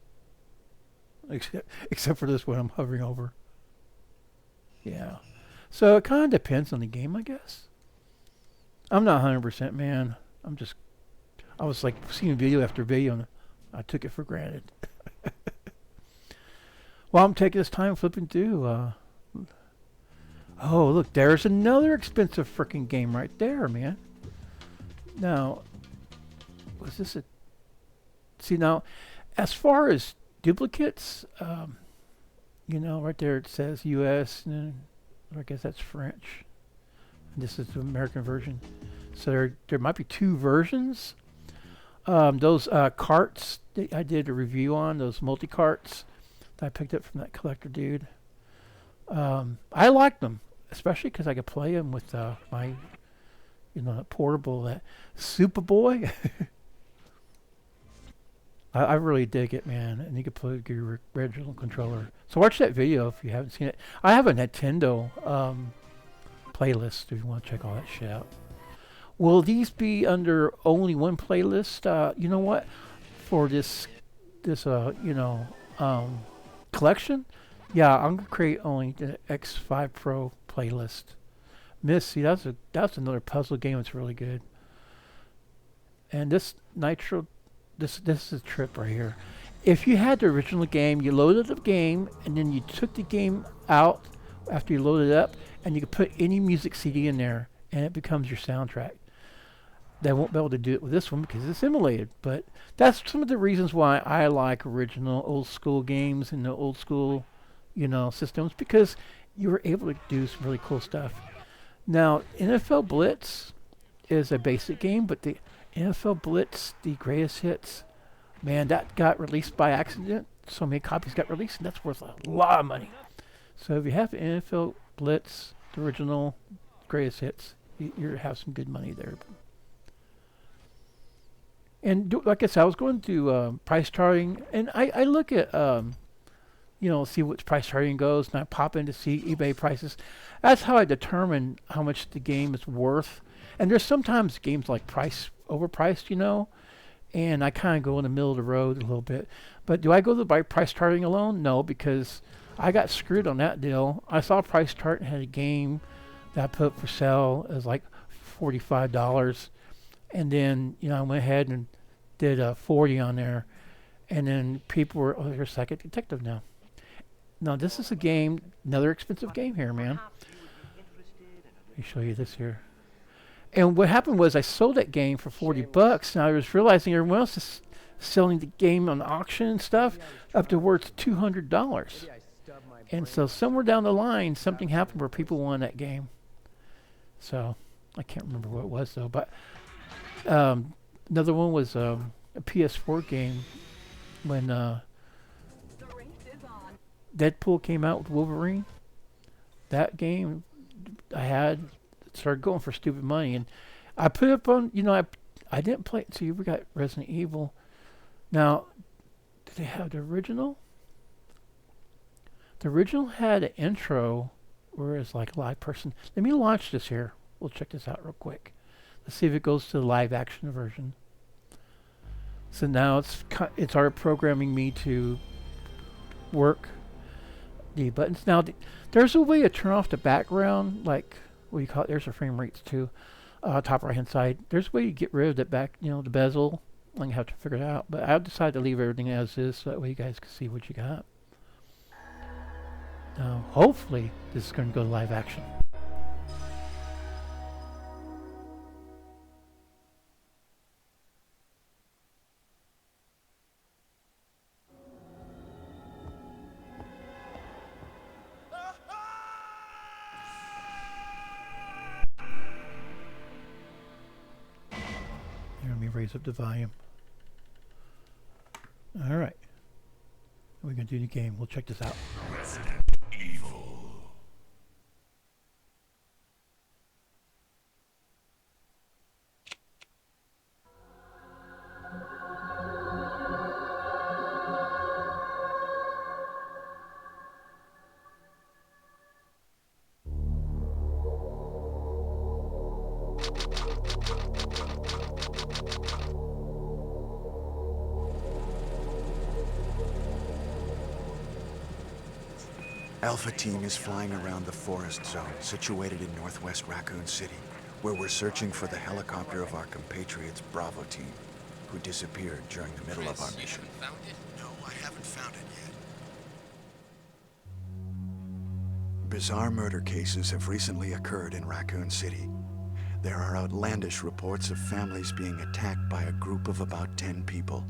except for this one I'm hovering over. Yeah, so it kind of depends on the game, I guess. I'm not 100% man. I was like seeing video after video, and I took it for granted. Well, I'm taking this time flipping through. Oh, look, there's another expensive freaking game right there, man. Now, was this a... See, now, as far as duplicates, you know, right there it says US, and I guess that's French. And this is the American version. So there might be two versions. Those carts that I did a review on, those multi-carts that I picked up from that collector dude. I liked them. Especially because I could play them with my, you know, portable, that Superboy. I really dig it, man. And you can play with your original controller. So watch that video if you haven't seen it. I have a Nintendo playlist if you want to check all that shit out. Will these be under only one playlist? You know what? For this you know, collection? Yeah, I'm gonna create only the X5 Pro playlist. See, that's another puzzle game that's really good. And this Nitro, this is a trip right here. If you had the original game, you loaded the game, and then you took the game out after you loaded it up, and you could put any music CD in there, and it becomes your soundtrack. They won't be able to do it with this one because it's emulated, but that's some of the reasons why I like original old school games and the old school, you know, systems, because you were able to do some really cool stuff. Now, NFL Blitz is a basic game, but the NFL Blitz, the greatest hits, man, that got released by accident. So many copies got released, and that's worth a lot of money. So if you have NFL Blitz, the original greatest hits, you have some good money there. And like I said, I was going to price charting, and I look at you know, see what price charting goes, and I pop in to see eBay prices. That's how I determine how much the game is worth. And there's sometimes games like overpriced, you know, and I kind of go in the middle of the road a little bit. But do I go by price charting alone? No, because I got screwed on that deal. I saw price chart and had a game that I put for sale as like $45, and then, you know, I went ahead and did a 40 on there, and then people were, oh, here's Psychic Detective now. Now this is a game, another expensive game here, man. Let me show you this here. And what happened was I sold that game for $40, and I was realizing everyone else is selling the game on auction and stuff up to worth $200. And so somewhere down the line, something happened where people won that game. So I can't remember what it was though. But another one was a PS4 game when Deadpool came out with Wolverine. That game I had started going for stupid money, and I put it up on. I didn't play it. See, we got Resident Evil. Now, did they have the original? The original had an intro where it's like a live person. Let me launch this here. We'll check this out real quick. Let's see if it goes to the live action version. So now it's already programming me to work the buttons. Now there's a way to turn off the background, like what you call it. There's the frame rates too. Top right hand side. There's a way to get rid of that back, the bezel. I'm gonna have to figure it out. But I've decided to leave everything as is, so that way you guys can see what you got. Now, hopefully, this is going to go to live action. Here, let me raise up the volume. All right. We're going to do the game. We'll check this out. Resident Evil. Alpha Team is flying around the forest zone situated in northwest Raccoon City, where we're searching for the helicopter of our compatriots Bravo Team, who disappeared during the middle of our mission. Found it? No, I haven't found it yet. Bizarre murder cases have recently occurred in Raccoon City. There are outlandish reports of families being attacked by a group of about 10 people.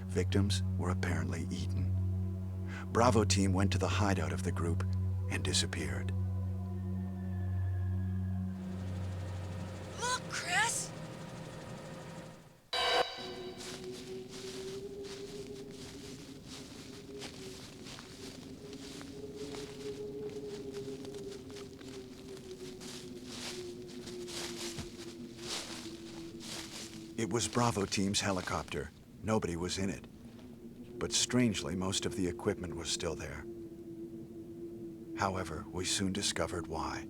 Victims were apparently eaten. Bravo Team went to the hideout of the group and disappeared. Look, Chris! It was Bravo Team's helicopter. Nobody was in it. But strangely, most of the equipment was still there. However, we soon discovered why.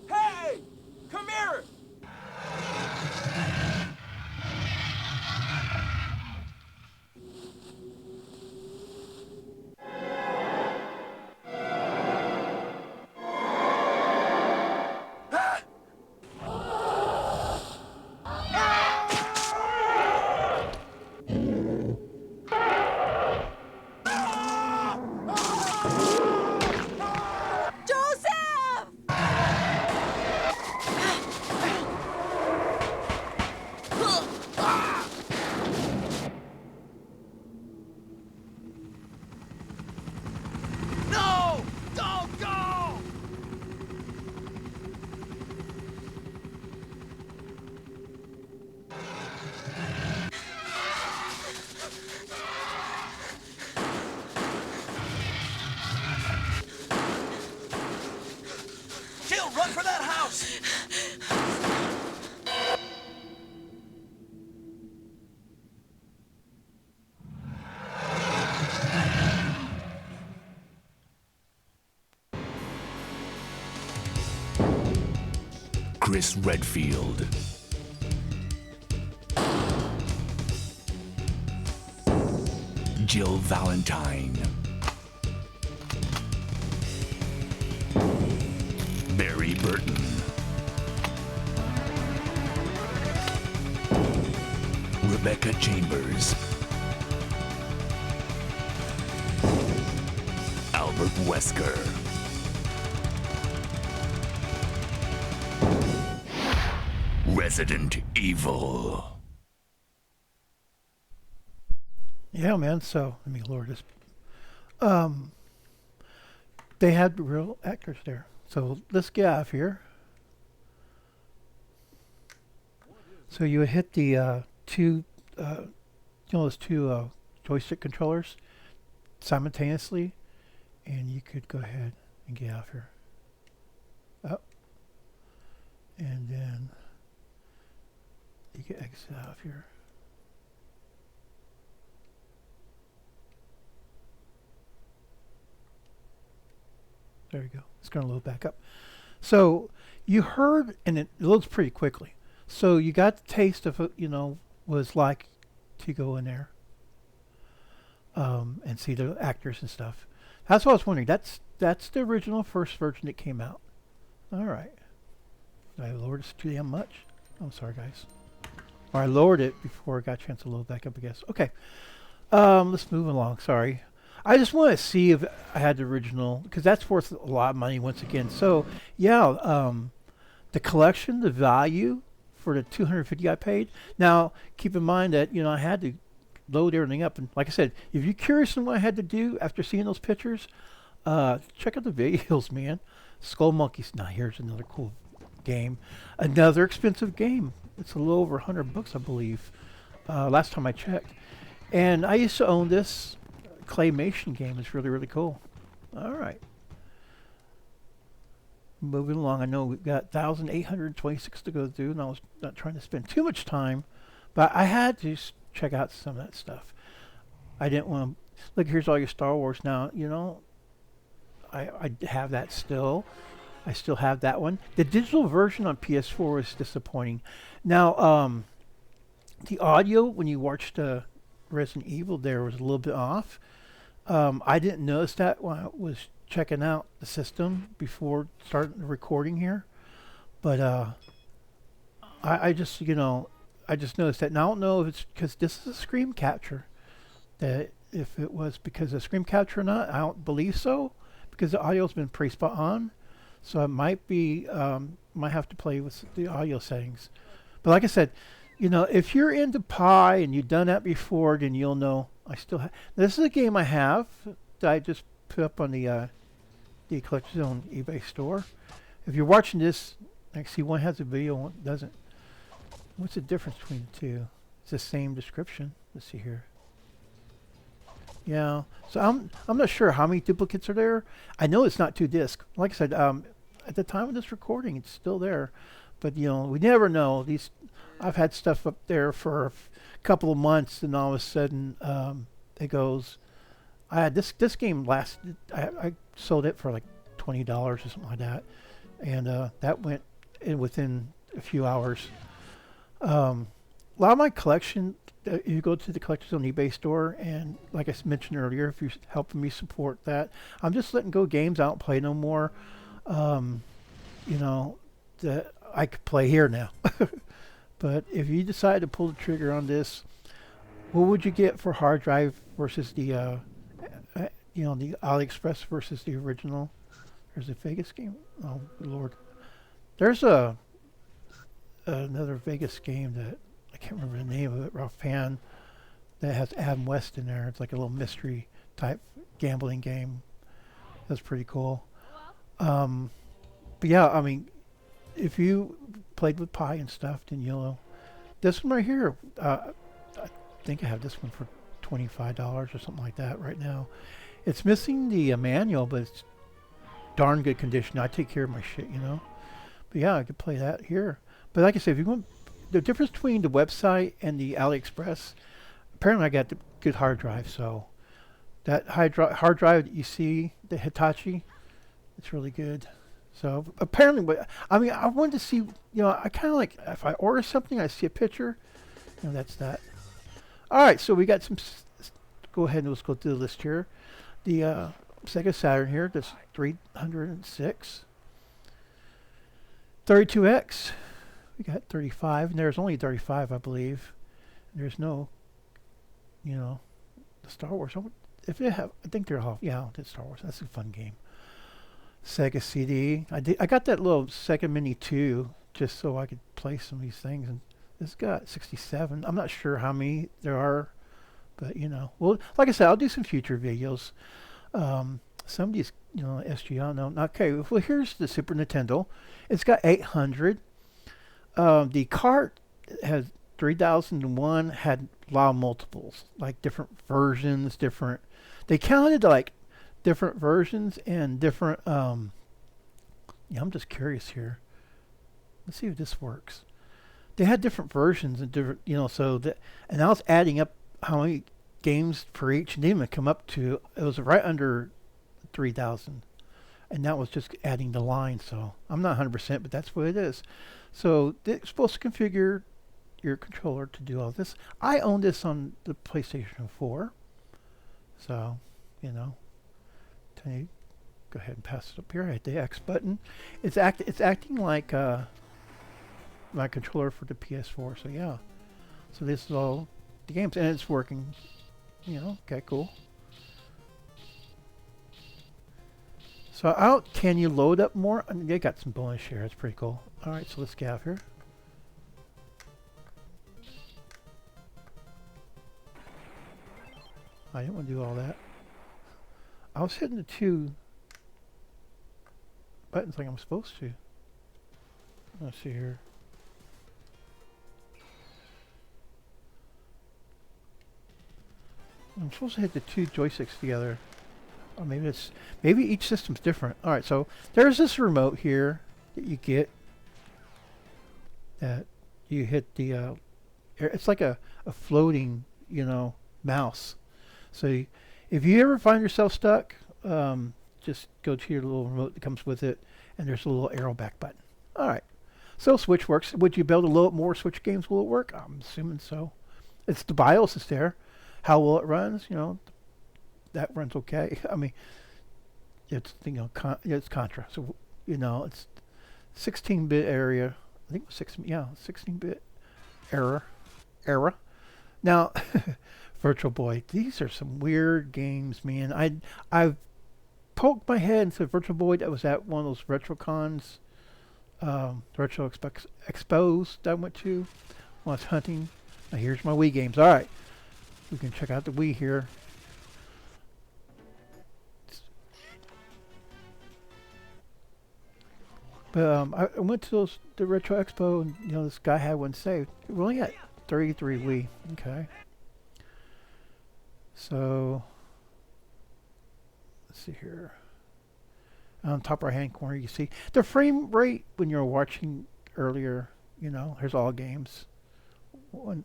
Hey! Come here! Joseph! No! Don't go! Jill, run for that house! Chris Redfield. Jill Valentine. Barry Burton. Rebecca Chambers. Albert Wesker. Resident Evil. Yeah, man. So let me lower this. They had real actors there. So let's get out of here. So you would hit the those two joystick controllers simultaneously, and you could go ahead and get out of here. Up, and then you can exit out of here. There you go. It's going to load back up. So you heard, and it loads pretty quickly. So you got the taste of, was like to go in there and see the actors and stuff. That's what I was wondering. That's the original first version that came out. All right. I lowered this too damn much. I'm sorry, guys. Or I lowered it before it got a chance to load back up, I guess. Okay. Let's move along. Sorry. I just want to see if I had the original, because that's worth a lot of money once again. So, yeah, the collection, the value for the $250 I paid. Now, keep in mind that, I had to load everything up. And like I said, if you're curious on what I had to do after seeing those pictures, check out the videos, man. Skull Monkeys. Now, here's another cool game. Another expensive game. It's a little over $100, I believe, last time I checked. And I used to own this claymation game. It's really, really cool. All right. Moving along. I know we've got 1,826 to go through, and I was not trying to spend too much time, but I had to check out some of that stuff. I didn't want to... Look, here's all your Star Wars now. I have that still. I still have that one. The digital version on PS4 is disappointing. Now, the audio, when you watched Resident Evil there, was a little bit off. I didn't notice that when I was checking out the system before starting the recording here. But I just, I just noticed that. And I don't know if it's because this is a screen capture. That if it was because of screen capture or not, I don't believe so. Because the audio's been pretty spot on. So it might be, might have to play with the audio settings. But like I said, if you're into Pi and you've done that before, then you'll know I still have. This is a game I have that I just put up on the Collectibles on eBay store. If you're watching this, actually one has a video, one doesn't. What's the difference between the two? It's the same description. Let's see here. Yeah, so I'm not sure how many duplicates are there. I know it's not 2 discs. Like I said, at the time of this recording, it's still there. But we never know. I've had stuff up there for a couple of months, and all of a sudden it goes. I had this game lasted. I sold it for like $20 or something like that, and that went in within a few hours. A lot of my collection. You go to the Collectibles on eBay store, and like I mentioned earlier, if you're helping me support that, I'm just letting go games I don't play no more. That I could play here now. But if you decide to pull the trigger on this, what would you get for hard drive versus the the AliExpress versus the original? There's a Vegas game. Oh good Lord, there's another Vegas game that I can't remember the name of it. Offhand, that has Adam West in there. It's like a little mystery type gambling game. That's pretty cool. But yeah, I mean, if you played with Pi and stuff, then you'll know. This one right here, I think I have this one for $25 or something like that right now. It's missing the manual, but it's darn good condition. I take care of my shit, But yeah, I could play that here. But like I said, if you want the difference between the website and the AliExpress, apparently I got the good hard drive. So that hard drive that you see, the Hitachi, it's really good. So apparently, I mean, I wanted to see, I kind of like, if I order something, I see a picture, that's that. All right, so we got some, go ahead and let's go through the list here. The Sega Saturn here, that's 306. 32X, we got 35, and there's only 35, I believe. There's no, the Star Wars. If they have, I think they're all, yeah, it's Star Wars. That's a fun game. Sega CD. I got that little Sega Mini 2 just so I could play some of these things. And this got 67. I'm not sure how many there are, but you know, well, like I said, I'll do some future videos. Some of these, you know, SG, I don't know. Okay, well, here's the Super Nintendo. It's got 800. The cart has 3001, had a lot of multiples, like different versions, different. They counted like different versions and different. Yeah, I'm just curious here. Let's see if this works. They had different versions and different, you know, so that, and I was adding up how many games for each, and they didn't come up to, it was right under 3,000. And that was just adding the line, so I'm not 100%, but that's what it is. So it's supposed to configure your controller to do all this. I own this on the PlayStation 4. So, you know, go ahead and pass it up here. I hit the X button. It's acting like my controller for the PS4. So yeah. So this is all the games, and it's working. You know, okay, cool. So can you load up more? I mean, they got some bonus share. It's pretty cool. All right, so let's get out here. I didn't want to do all that. I was hitting the 2 buttons like I'm supposed to. Let's see here. I'm supposed to hit the 2 joysticks together. Or maybe each system's different. All right, so there's this remote here that you get. That you hit the. It's like a floating, you know, mouse. So if you ever find yourself stuck, just go to your little remote that comes with it, and there's a little arrow back button. All right. So Switch works. Would you be able to load more Switch games? Will it work? I'm assuming so. It's the BIOS is there. How well it runs? You know, that runs okay. I mean, it's, you know, it's Contra. So, you know, it's 16-bit area. I think it was 16-bit era. Now, Virtual Boy, these are some weird games, man. I've poked my head into Virtual Boy. That was at one of those RetroCons, Retro Expos that I went to when I was hunting. Now here's my Wii games. All right, we can check out the Wii here. But I went to the Retro Expo, and you know, this guy had one saved. We only got 33 Wii. Okay. So let's see here. On top right hand corner, you see the frame rate when you're watching earlier. You know, here's all games.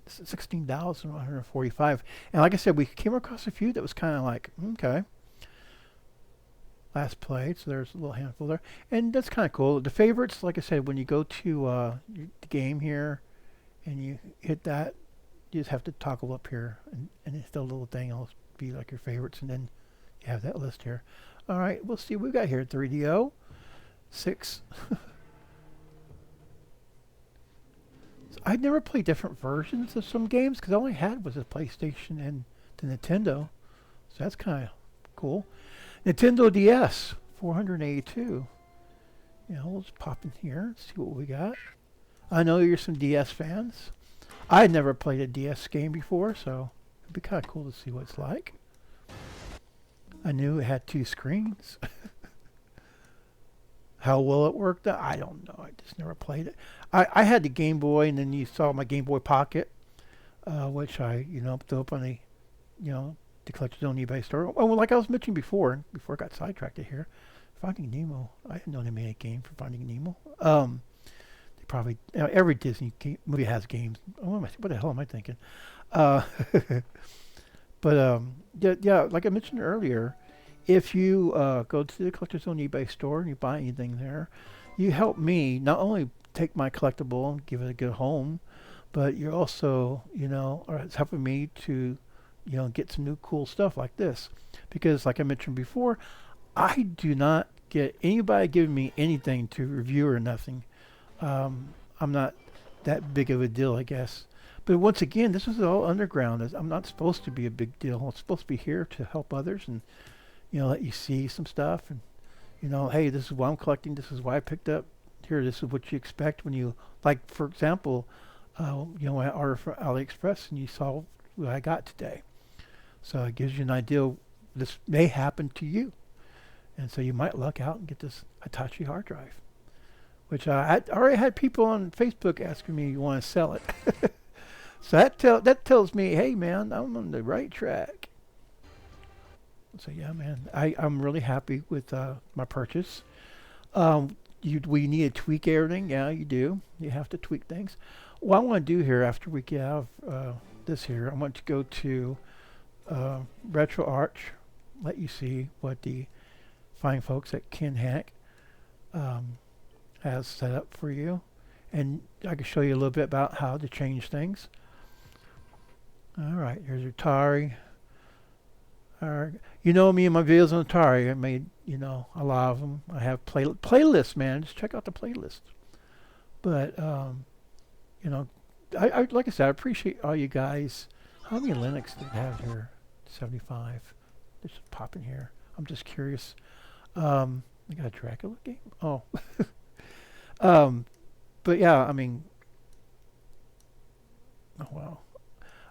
16,145. And like I said, we came across a few that was kind of like, okay. Last played, so there's a little handful there. And that's kind of cool. The favorites, like I said, when you go to the game here and you hit that, you just have to toggle up here, and it's the little thing will be like your favorites, and then you have that list here. All right, we'll see what we got here. 3DO, 6. So I'd never played different versions of some games because all I had was a PlayStation and the Nintendo. So that's kind of cool. Nintendo DS, 482. You know, let's pop in here, see what we got. I know you're some DS fans. I had never played a DS game before, so it'd be kind of cool to see what it's like. I knew it had 2 screens. How well it worked, I don't know. I just never played it. I had the Game Boy, and then you saw my Game Boy Pocket, which I, you know, threw up on the, you know, the Collectibles on eBay store. Oh, well, like I was mentioning before I got sidetracked here, Finding Nemo. I didn't know they made a game for Finding Nemo. They probably, you know, every Disney movie has games. What the hell am I thinking? But yeah, like I mentioned earlier, if you go to the Collectors on eBay store and you buy anything there, you help me not only take my collectible and give it a good home, but you're also, you know, it's helping me to, you know, get some new cool stuff like this. Because like I mentioned before, I do not get anybody giving me anything to review or nothing. I'm not that big of a deal, I guess. But once again, this is all underground. I'm not supposed to be a big deal. I'm supposed to be here to help others and, you know, let you see some stuff. And, you know, hey, this is why I'm collecting. This is why I picked up. here, this is what you expect when you, like, for example, when I ordered from AliExpress and you saw what I got today. So it gives you an idea this may happen to you. And so you might luck out and get this Hitachi hard drive, which I already had people on Facebook asking me, you want to sell it? So that tells me, hey, man, I'm on the right track. So, yeah, man, I'm really happy with my purchase. We need to tweak everything. Yeah, you do. You have to tweak things. What I want to do here after we get out of this here, I want to go to RetroArch, let you see what the fine folks at KinHank has set up for you. And I can show you a little bit about how to change things. All right, here's Atari. You know me and my videos on Atari. I made, a lot of them. I have playlists, man. Just check out the playlist. But, I like I said, I appreciate all you guys. How many Linux do you have here? 75. Just pop in here. I'm just curious. I got a Dracula game? Oh. But yeah, I mean, oh wow.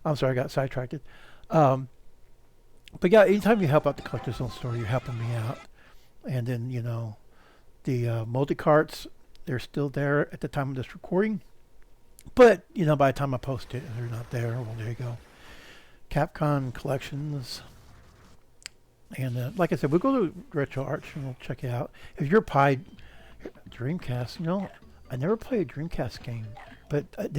I'm sorry, I got sidetracked. But yeah, anytime you help out the Collector's Zone store, you're helping me out. And then, the multi-carts, they're still there at the time of this recording. But, by the time I post it, they're not there. Well, there you go. Capcom collections. And like I said, we'll go to RetroArch and we'll check it out. If you're Pi Dreamcast, I never played a Dreamcast game, but it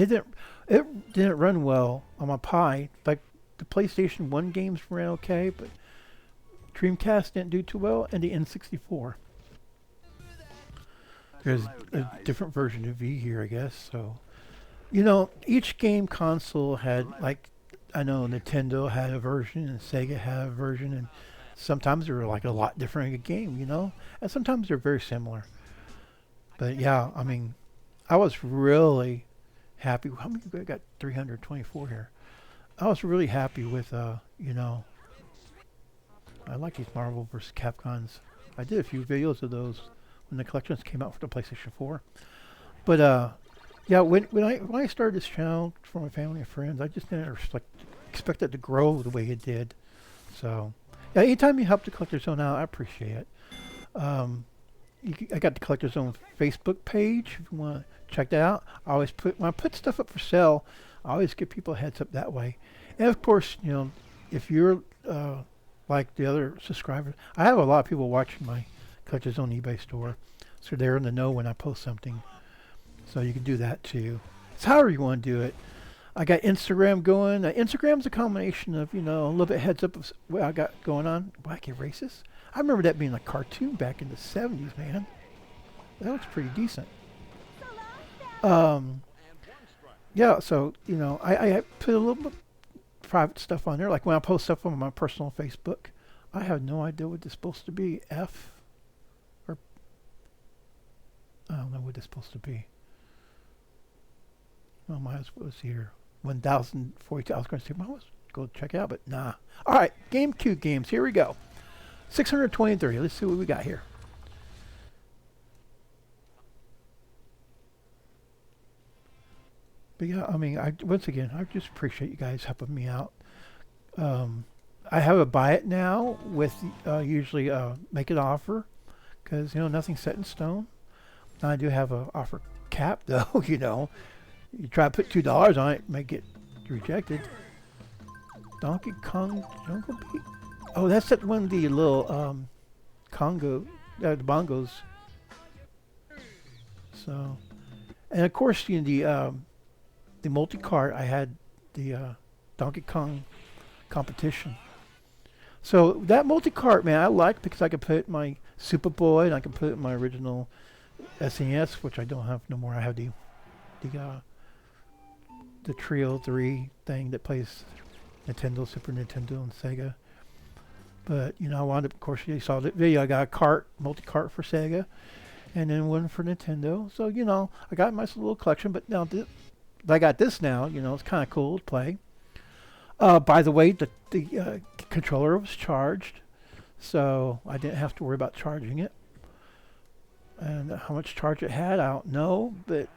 didn't run well on my Pi. Like the PlayStation 1 games ran okay, but Dreamcast didn't do too well, and the N64. There's a different version of V here, I guess. So, each game console had, like, I know Nintendo had a version and Sega had a version, and sometimes they were like a lot different a game, and sometimes they're very similar. But yeah, I mean, I was really happy. How many? I got 324 here. I was really happy with, I like these Marvel vs. Capcoms. I did a few videos of those when the collections came out for the PlayStation 4. But yeah, when I started this channel for my family and friends, I just didn't expect it to grow the way it did. So yeah, anytime you help the Collector's Zone out, I appreciate it. I got the Collector's Zone Facebook page if you want to check that out. I always when I put stuff up for sale, I always give people a heads up that way. And of course, if you're like the other subscribers, I have a lot of people watching my Collector's Zone eBay store, so they're in the know when I post something. So you can do that too. It's however you want to do it. I got Instagram going. Instagram's a combination of, a little bit heads up of what I got going on. Wacky Racist. I remember that being a cartoon back in the 70s, man. That looks pretty decent. Yeah, so, I put a little bit private stuff on there. Like when I post stuff on my personal Facebook, I have no idea what it's supposed to be. F? Or I don't know what it's supposed to be. Well, might as well see here. 1042. I was going to say, well, let's go check it out, but nah. All right, GameCube games. Here we go. 623. Let's see what we got here. But yeah, I mean, once again, I just appreciate you guys helping me out. I have a buy it now with usually make an offer because nothing's set in stone. Now I do have an offer cap though. You try to put $2 on it, it may get rejected. Donkey Kong Jungle Beat. Oh, that's that one of the little Congo, the bongos. So, and of course, the multi-cart, I had the Donkey Kong competition. So that multi-cart, man, I like because I could put my Superboy and I can put my original SNES, which I don't have no more. I have the Trio 3 thing that plays Nintendo, Super Nintendo, and Sega. But I wound up, of course, you saw the video. I got a multi-cart for Sega, and then one for Nintendo. So I got my little collection. But now I got this now. It's kind of cool to play. By the way, the controller was charged, so I didn't have to worry about charging it. And how much charge it had, I don't know, but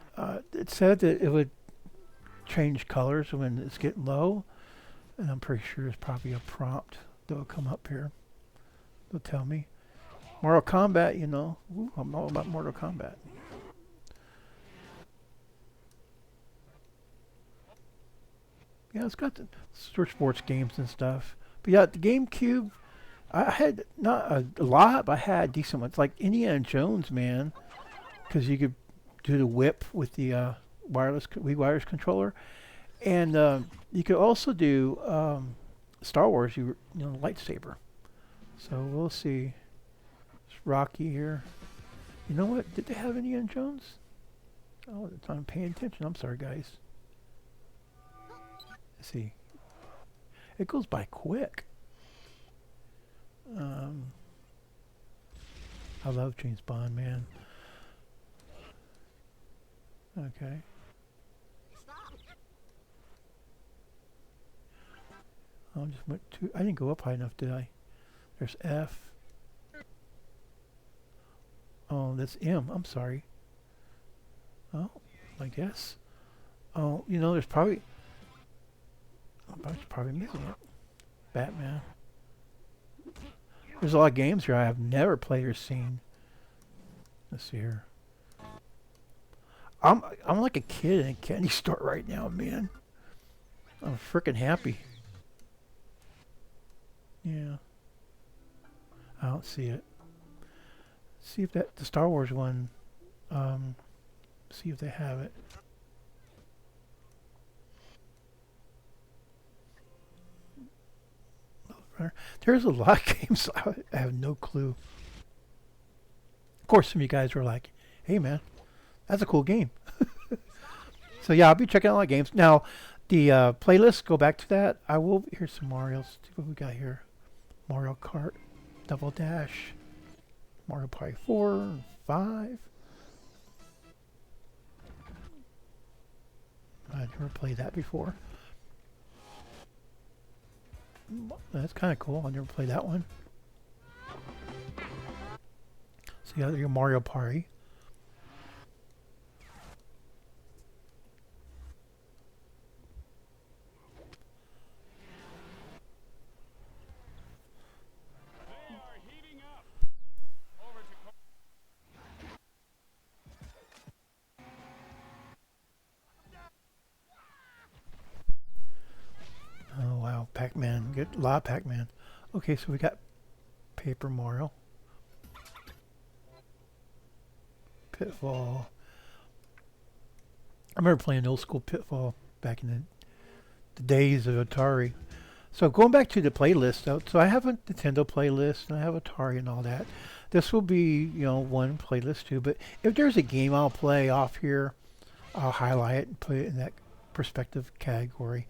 it said that it would change colors when it's getting low, and I'm pretty sure there's probably a prompt that'll come up here. They'll tell me. Mortal Kombat, you know. Ooh, I'm all about Mortal Kombat. Yeah, it's got the sports games and stuff. But yeah, the GameCube, I had not a lot, but I had decent ones. Like Indiana Jones, man, because you could do the whip with the Wii wireless controller, and you could also do Star Wars. You know, lightsaber. So we'll see. It's Rocky here. You know what? Did they have Indiana Jones? Oh, I'm paying attention. I'm sorry, guys. Let's see. It goes by quick. I love James Bond, man. Okay. I just went to. I didn't go up high enough, did I? There's F. Oh, that's M. I'm sorry. Oh, I guess. Oh, you know, there's probably. I was probably missing it. Batman. There's a lot of games here I have never played or seen. Let's see here. I'm like a kid in a candy store right now, man. I'm freaking happy. Yeah. I don't see it. See if that the Star Wars one. See if they have it. There's a lot of games I have no clue. Of course, some of you guys were like, "Hey, man, that's a cool game." So yeah, I'll be checking out a lot of games. Now, the playlist, go back to that. I will. Here's some Mario's. See what we got here. Mario Kart, Double Dash, Mario Party 4 and 5. I've never played that before. That's kind of cool. I never played that one. So you got your Mario Party. Oh wow, Pac-Man. Get a lot of Pac-Man. Okay, so we got Paper Mario. Pitfall. I remember playing old school Pitfall back in the days of Atari. So going back to the playlist, so I have a Nintendo playlist and I have Atari and all that. This will be, you know, one playlist too. But if there's a game I'll play off here, I'll highlight it and put it in that perspective category.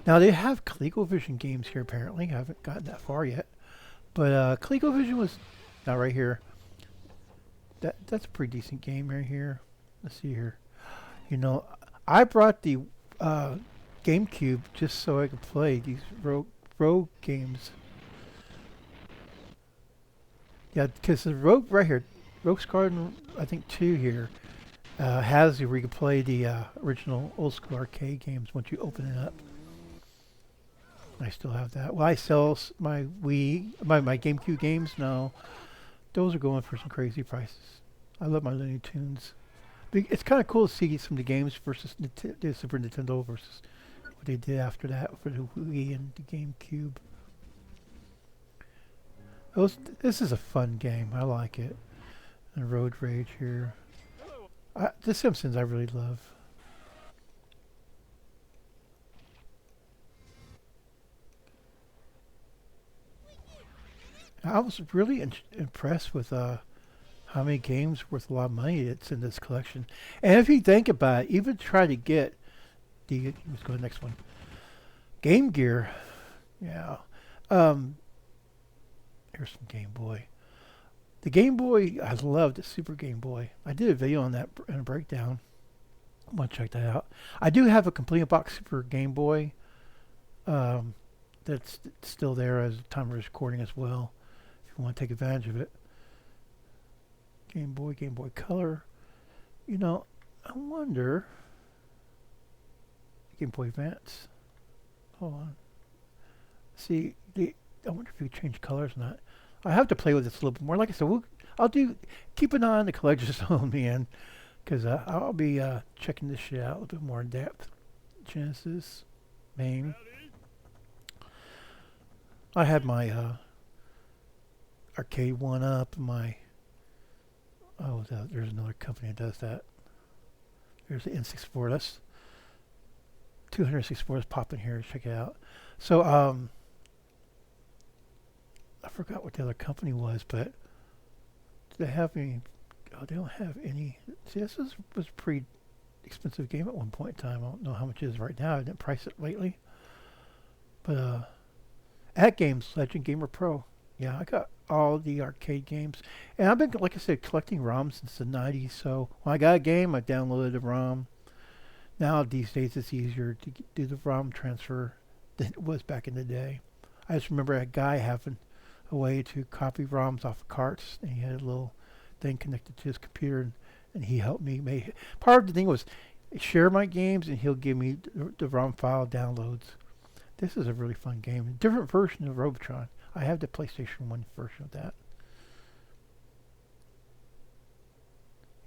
Now they have ColecoVision games here apparently. I haven't gotten that far yet. But ColecoVision was not right here. That's a pretty decent game right here. Let's see here. You know, I brought the GameCube just so I could play these rogue games. Yeah, because the Rogue right here, Rogue's Garden, I think 2 here, has where you can play the original old school arcade games once you open it up. I still have that. Well, I sell my my GameCube games now. Those are going for some crazy prices. I love my Looney Tunes. It's kind of cool to see some of the games versus the Super Nintendo versus what they did after that for the Wii and the GameCube. This is a fun game. I like it. And Road Rage here. The Simpsons I really love. I was really impressed with how many games worth a lot of money it's in this collection. And if you think about it, even try to get the, let's go to the next one. Game Gear. Yeah. Here's some Game Boy. The Game Boy, I loved the Super Game Boy. I did a video on that in a breakdown. I want to check that out. I do have a complete box Super Game Boy that's still there as the time of recording as well, if you want to take advantage of it. Game Boy Color. You know, I wonder. Game Boy Advance. Hold on. See, I wonder if you change colors or not. I have to play with this a little bit more. Like I said, keep an eye on the Collector's Zone, man, because I'll be checking this shit out a little bit more in depth. Genesis, Mame. I had my arcade one up. There's another company that does that. There's the N64. That's 264 is popping here. Check it out. So I forgot what the other company was, but do they have any? Oh, they don't have any. See, this was a pretty expensive game at one point in time. I don't know how much it is right now. I didn't price it lately. But at Games Legend Gamer Pro, yeah, I got all the arcade games, and I've been, like I said, collecting ROMs since the '90s. So when I got a game, I downloaded the ROM. Now these days it's easier to do the ROM transfer than it was back in the day. I just remember a guy having a way to copy ROMs off of carts, and he had a little thing connected to his computer, and he helped me make. Part of the thing was share my games, and he'll give me the ROM file downloads. This is a really fun game. A different version of Robotron. I have the PlayStation 1 version of that.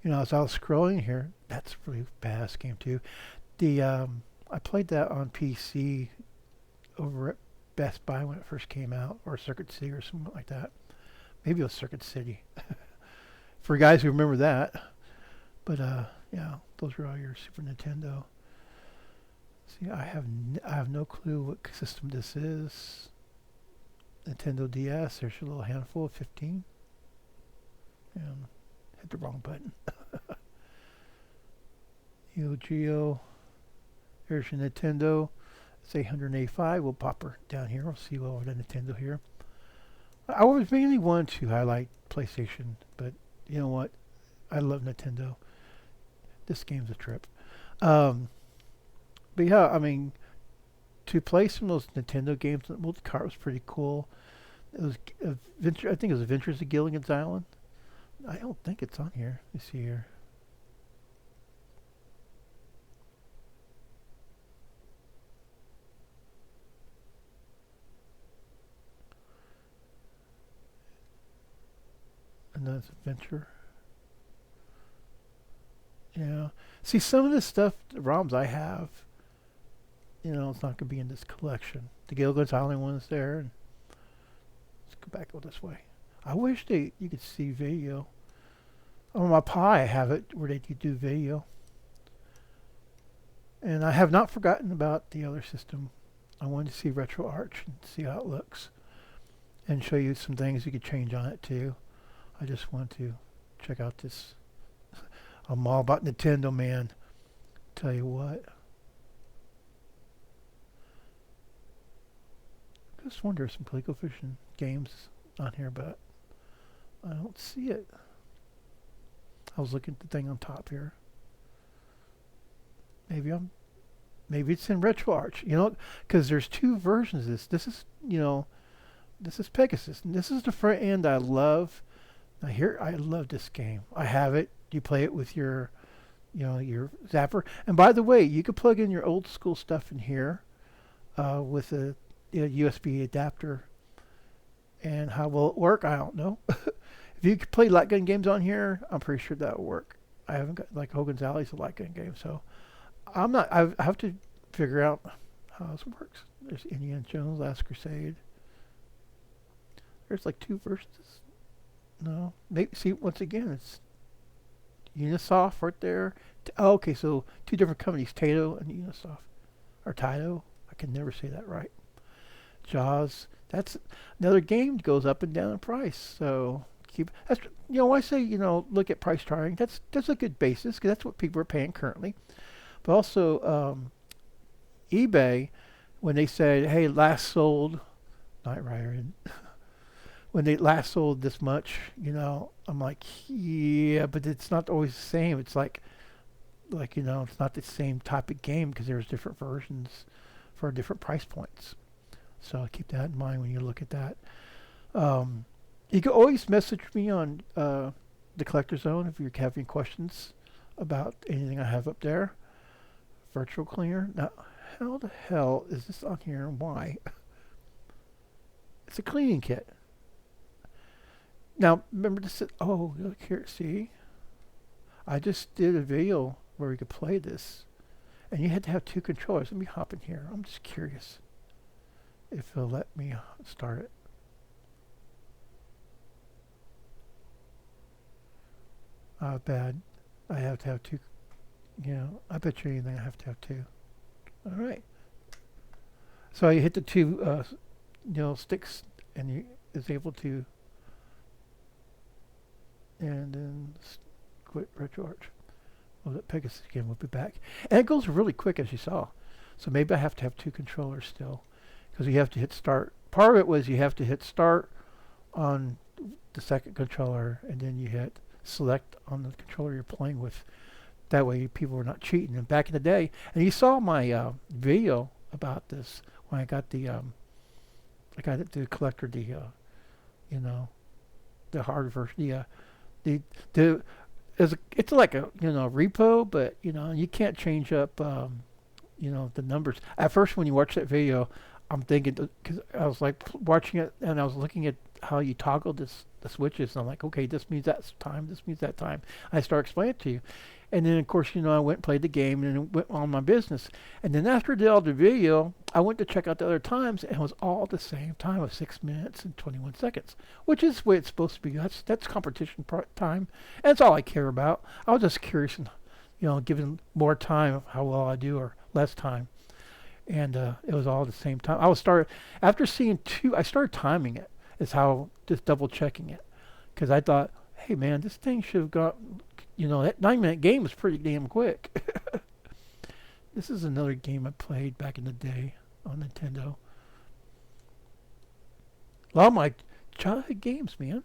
You know, as I was scrolling here, that's a really badass game too. I played that on PC over at Best Buy when it first came out, or Circuit City or something like that. Maybe it was Circuit City. For guys who remember that. But yeah, those are all your Super Nintendo. See, I have no clue what system this is. Nintendo DS. There's a little handful of 15. And hit the wrong button. Neo Geo. There's your Nintendo. It's 885. We'll pop her down here. We'll see all the Nintendo here. I was mainly wanted to highlight PlayStation, but you know what? I love Nintendo. This game's a trip. But yeah, I mean, to play some of those Nintendo games, the multi-cart was pretty cool. It was I think it was Adventures of Gilligan's Island. I don't think it's on here. Let me see here. Another adventure. Yeah. See, some of this stuff, the ROMs I have, you know, it's not going to be in this collection. The Gilligan's Island one is there. And let's go back this way. I wish you could see video. On my Pi, I have it where they could do video. And I have not forgotten about the other system. I wanted to see RetroArch and see how it looks. And show you some things you could change on it too. I just want to check out this. I'm all about Nintendo, man. Tell you what. I just wonder if some ColecoVision games on here, but I don't see it. I was looking at the thing on top here. Maybe it's in RetroArch, you know, because there's two versions of this. This is, you know, this is Pegasus, and this is the front end I love. Now here, I love this game. I have it. You play it with your, you know, your zapper. And by the way, you could plug in your old school stuff in here with a USB adapter. And how will it work? I don't know. If you could play light gun games on here, I'm pretty sure that will work. I haven't got, like, Hogan's Alley is a light gun game, so I'm not. I have to figure out how this works. There's Indiana Jones, Last Crusade. There's like two versions. No, maybe, see, once again, it's Unisoft right there. Oh, okay, so two different companies, Tato and Unisoft, or Taito. I can never say that right. Jaws. That's another game that goes up and down in price. So that's, you know, I say, you know, look at price charting. That's a good basis because that's what people are paying currently. But also eBay, when they said, hey, last sold Knight Rider and when they last sold this much, you know, I'm like, yeah, but it's not always the same. It's like, you know, it's not the same type of game because there's different versions for different price points. So keep that in mind when you look at that. You can always message me on the Collector Zone if you have any questions about anything I have up there. Virtual cleaner. Now, how the hell is this on here and why? It's a cleaning kit. Now, remember this. Oh, look here. See? I just did a video where we could play this. And you had to have 2 controllers. Let me hop in here. I'm just curious if it'll let me start it. Bad. I have to have 2. You know, I bet you anything I have to have 2. All right. So you hit the 2, sticks, and you is able to, and then quit RetroArch. Well, let Pegasus again. We'll be back. And it goes really quick, as you saw. So maybe I have to have 2 controllers still, because you have to hit start. Part of it was you have to hit start on the second controller, and then you hit select on the controller you're playing with. That way people were not cheating. And back in the day, and you saw my video about this when I got the collector, the hard version, it's like a repo, but you can't change up the numbers. At first, when you watch that video, I'm thinking, because I was like watching it and I was looking at how you toggle the switches, and I'm like, okay, this means that time, this means that time. I start explaining it to you. And then, of course, I went and played the game and went on my business. And then after I did all the video, I went to check out the other times, and it was all the same time of 6 minutes and 21 seconds, which is the way it's supposed to be. That's competition time, and that's all I care about. I was just curious, given more time, how well I do or less time. And it was all the same time. After seeing 2, I started timing it. Is how, just double checking it. Because I thought, hey man, this thing should have got, that 9-minute game was pretty damn quick. This is another game I played back in the day on Nintendo. A lot of my childhood games, man.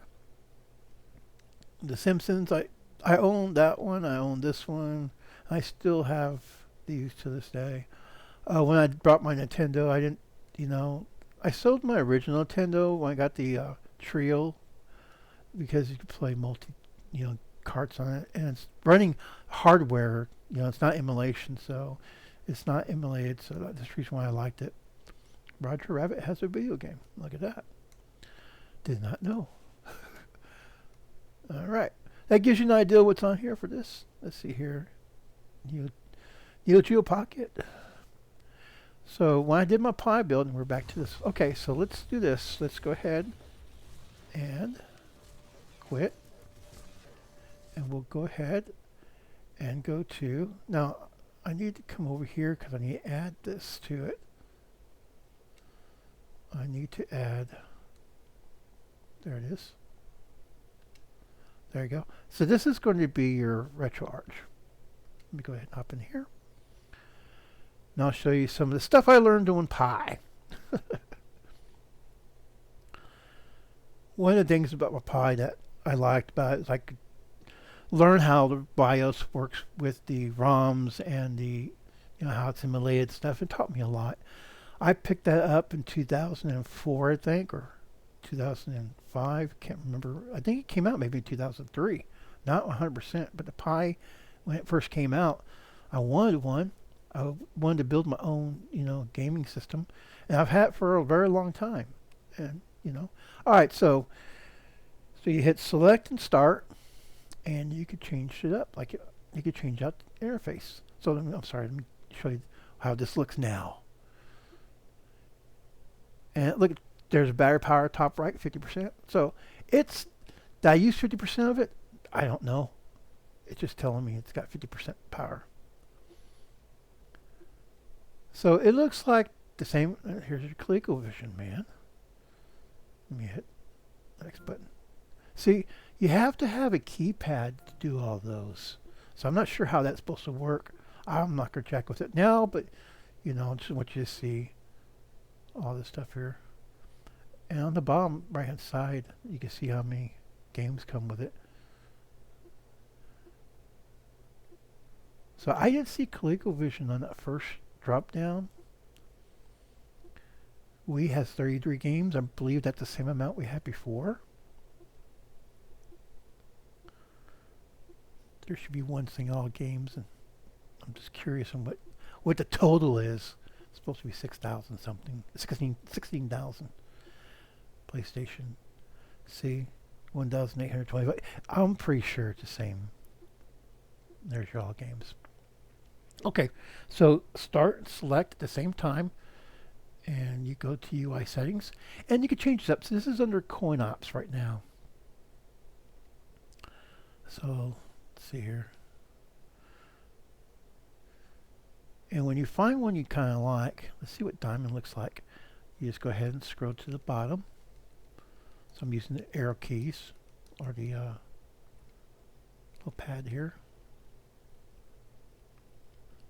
The Simpsons, I own that one, I own this one. I still have these to this day. When I brought my Nintendo, I didn't, I sold my original Nintendo when I got the Trio, because you could play carts on it, and it's running hardware. It's not emulation, so it's not emulated. So that's the reason why I liked it. Roger Rabbit has a video game. Look at that. Did not know. All right, that gives you an idea what's on here for this. Let's see here. Neo Geo Pocket. So when I did my Pi build, and we're back to this. Okay, so let's do this. Let's go ahead and quit. And we'll go ahead and go to, now I need to come over here because I need to add this to it. I need to add, there it is. There you go. So this is going to be your RetroArch. Let me go ahead and hop in here. And I'll show you some of the stuff I learned doing Pi. One of the things about my Pi that I liked about it is I could learn how the BIOS works with the ROMs and the, how it's emulated stuff. It taught me a lot. I picked that up in 2004, I think, or 2005. Can't remember. I think it came out maybe in 2003. Not 100%, but the Pi, when it first came out, I wanted one. I wanted to build my own, gaming system, and I've had it for a very long time. And all right, so you hit select and start, and you could change it up. Like you could change out the interface. So I'm sorry, let me show you how this looks now. And look, there's battery power top right, 50%. So did I use 50% of it? I don't know. It's just telling me it's got 50% power. So it looks like the same. Here's your ColecoVision, man. Let me hit the next button. See, you have to have a keypad to do all those. So I'm not sure how that's supposed to work. I'm not going to check with it now, but just want you to see all this stuff here. And on the bottom right hand side, you can see how many games come with it. So I didn't see ColecoVision on that first drop down. Wii has 33 games. I believe that's the same amount we had before. there should be one thing all games, and I'm just curious on what the total is. It's supposed to be 6,000 something, 16,000. PlayStation C, 1,825. I'm pretty sure it's the same. There's your all games. Okay, so start and select at the same time, and you go to UI settings, and you can change this up. So this is under coin ops right now. So let's see here. And when you find one you kind of like, let's see what diamond looks like. You just go ahead and scroll to the bottom. So I'm using the arrow keys or the little pad here.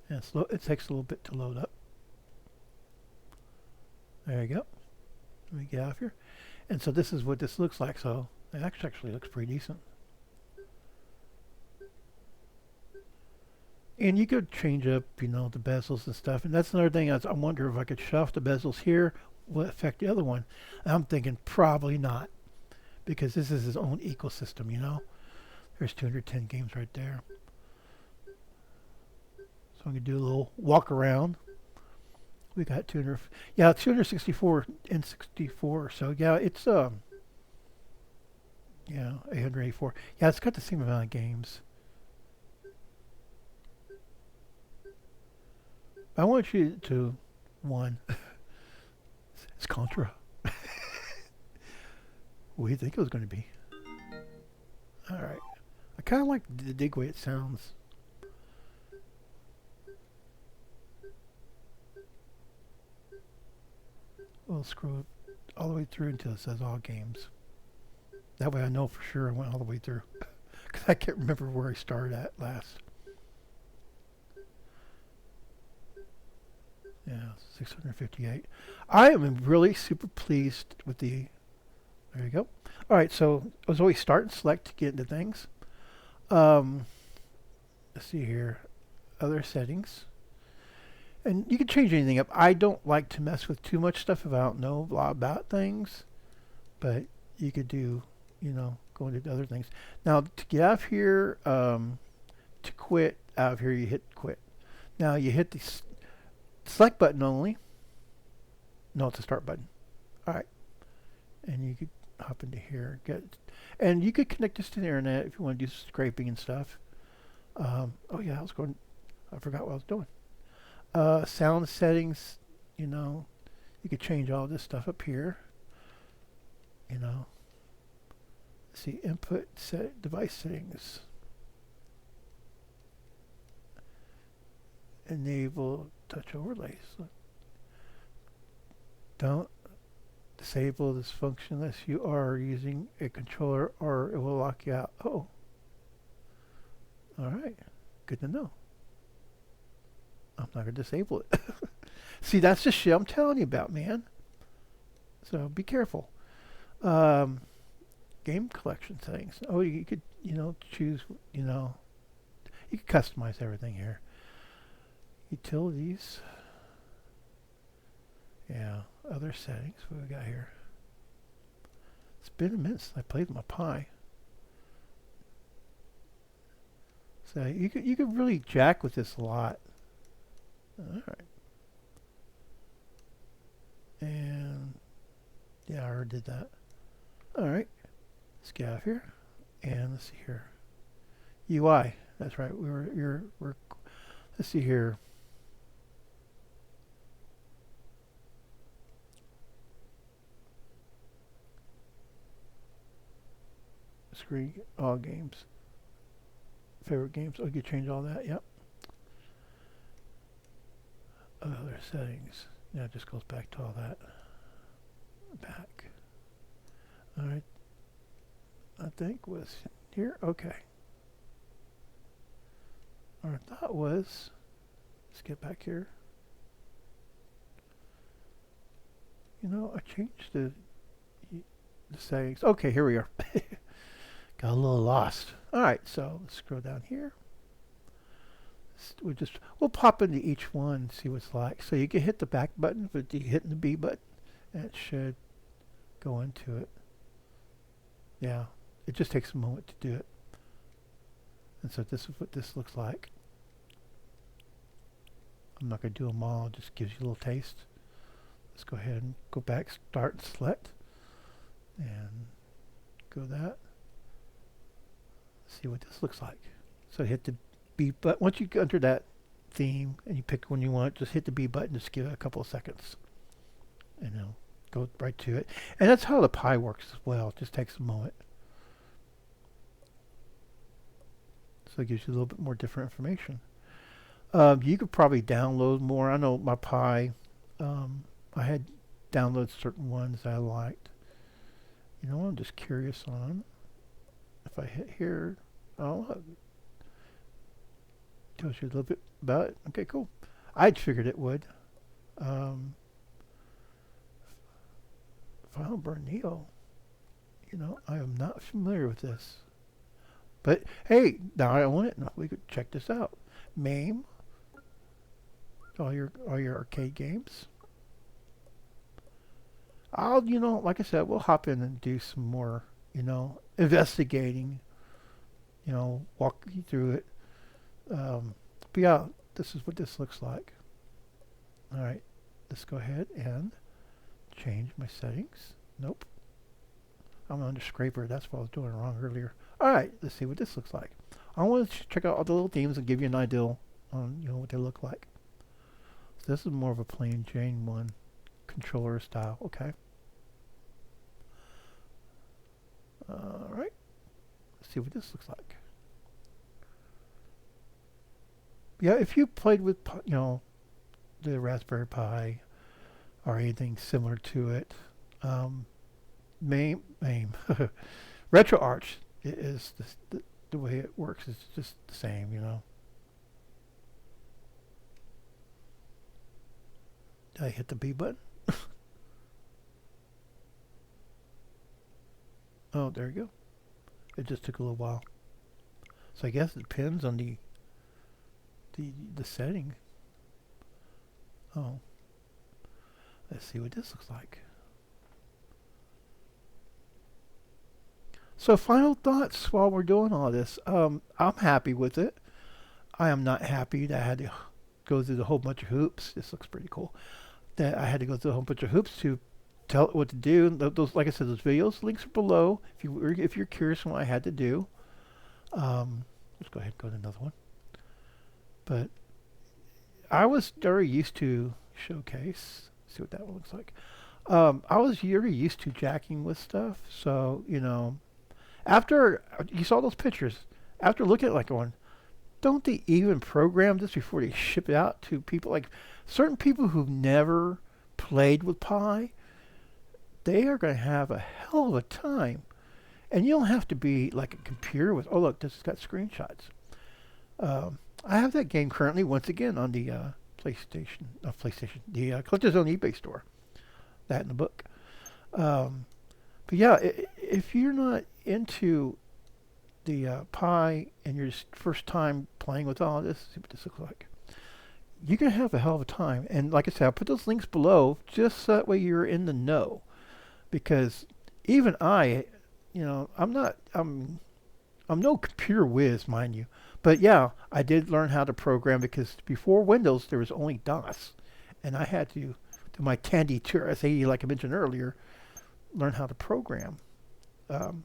And it takes a little bit to load up. There you go. Let me get out of here. And so this is what this looks like. So it actually looks pretty decent. And you could change up, you know, the bezels and stuff. And that's another thing. I wonder if I could shut off the bezels here, will it affect the other one? And I'm thinking probably not, because this is his own ecosystem, you know. There's 210 games right there. So I'm going to do a little walk around. We got 264 and 64. So yeah, it's yeah, 884. Yeah, it's got the same amount of games. I want you to one. It's Contra. What do you think it was going to be? All right. I kind of like the dig way it sounds. We'll scroll all the way through until it says all games. That way I know for sure I went all the way through. Because I can't remember where I started at last. Yeah, 658. I am really super pleased with the... There you go. All right, so as always, start and select to get into things. Let's see here. Other settings. And you can change anything up. I don't like to mess with too much stuff if I don't know a lot about things. But you could do, you know, go into other things. Now, to get out of here, to quit out of here, you hit quit. Now, you hit the select button only. No, it's a start button. All right. And you could hop into here. And you could connect this to the internet if you want to do scraping and stuff. Oh, yeah, I forgot what I was doing. Sound settings, you know, you could change all this stuff up here. You know, see input device settings. Enable touch overlays. Don't disable this function unless you are using a controller or it will lock you out. Oh. All right. Good to know. I'm not going to disable it. See, that's the shit I'm telling you about, man. So be careful. Game collection settings. Oh, you could, you know, choose, you know, you could customize everything here. Utilities. Yeah, other settings. What do we got here? It's been a minute since I played with my Pi. So you could really jack with this a lot. All right. And yeah, I already did that. All right. Let's get out of here. And let's see here. UI. That's right. We're let's see here. Screen all games. Favorite games. Oh, you can change all that. Yep. Other settings. Yeah, it just goes back to all that. Back. All right. I think was here. Okay. Our thought was, let's get back here. You know, I changed the settings. Okay, here we are. Got a little lost. All right, so let's scroll down here. We'll pop into each one, see what it's like. So you can hit the back button, but you hitting the B button, and it should go into it. Yeah, it just takes a moment to do it. And so this is what this looks like. I'm not going to do them all, it just gives you a little taste. Let's go ahead and go back, start and select, and go that. See what this looks like. So hit the B button. Once you enter that theme and you pick one you want, just hit the B button, just give it a couple of seconds. And it'll go right to it. And that's how the Pi works as well. It just takes a moment. So it gives you a little bit more different information. You could probably download more. I know my Pi, I had downloaded certain ones I liked. You know, I'm just curious on. If I hit here, oh, tells you a little bit about it. Okay, cool. I'd figured it would. Final Burn Neo. You know, I am not familiar with this. But hey, now I own it. Now we could check this out. Mame. All your arcade games. You know, like I said, we'll hop in and do some more, you know, investigating, you know, walk you through it. But yeah, this is what this looks like. All right, let's go ahead and change my settings. Nope. I'm under scraper. That's what I was doing wrong earlier. All right, let's see what this looks like. I want to check out all the little themes and give you an idea on, you know, what they look like. So this is more of a plain Jane one, controller style. Okay. All right. Let's see what this looks like. Yeah, if you played with, you know, the Raspberry Pi or anything similar to it, Mame, RetroArch is the way it works. It's just the same, you know. Did I hit the B button? Oh, there you go. It just took a little while. So I guess it depends on the setting. Oh. Let's see what this looks like. So final thoughts while we're doing all this. I'm happy with it. I am not happy that I had to go through the whole bunch of hoops. This looks pretty cool. That I had to go through a whole bunch of hoops to tell it what to do. Those, like I said, those videos, links are below. If you're curious on what I had to do, let's go ahead and go to another one. But I was very used to Showcase. See what that one looks like. I was very used to jacking with stuff. So, you know, after you saw those pictures, after looking at it like going, don't they even program this before they ship it out to people? Like certain people who've never played with Pi, they are going to have a hell of a time. And you don't have to be like a computer with, oh look, this has got screenshots. I have that game currently once again on the PlayStation, the Collector's Zone eBay store. That in the book. But yeah, if you're not into the Pi and you're just first time playing with all this, see what this looks like. You're going to have a hell of a time. And like I said, I'll put those links below just so that way you're in the know. Because even I, you know, I'm no computer whiz, mind you. But yeah, I did learn how to program because before Windows, there was only DOS. And I had to do my Tandy TRS-80, like I mentioned earlier, learn how to program and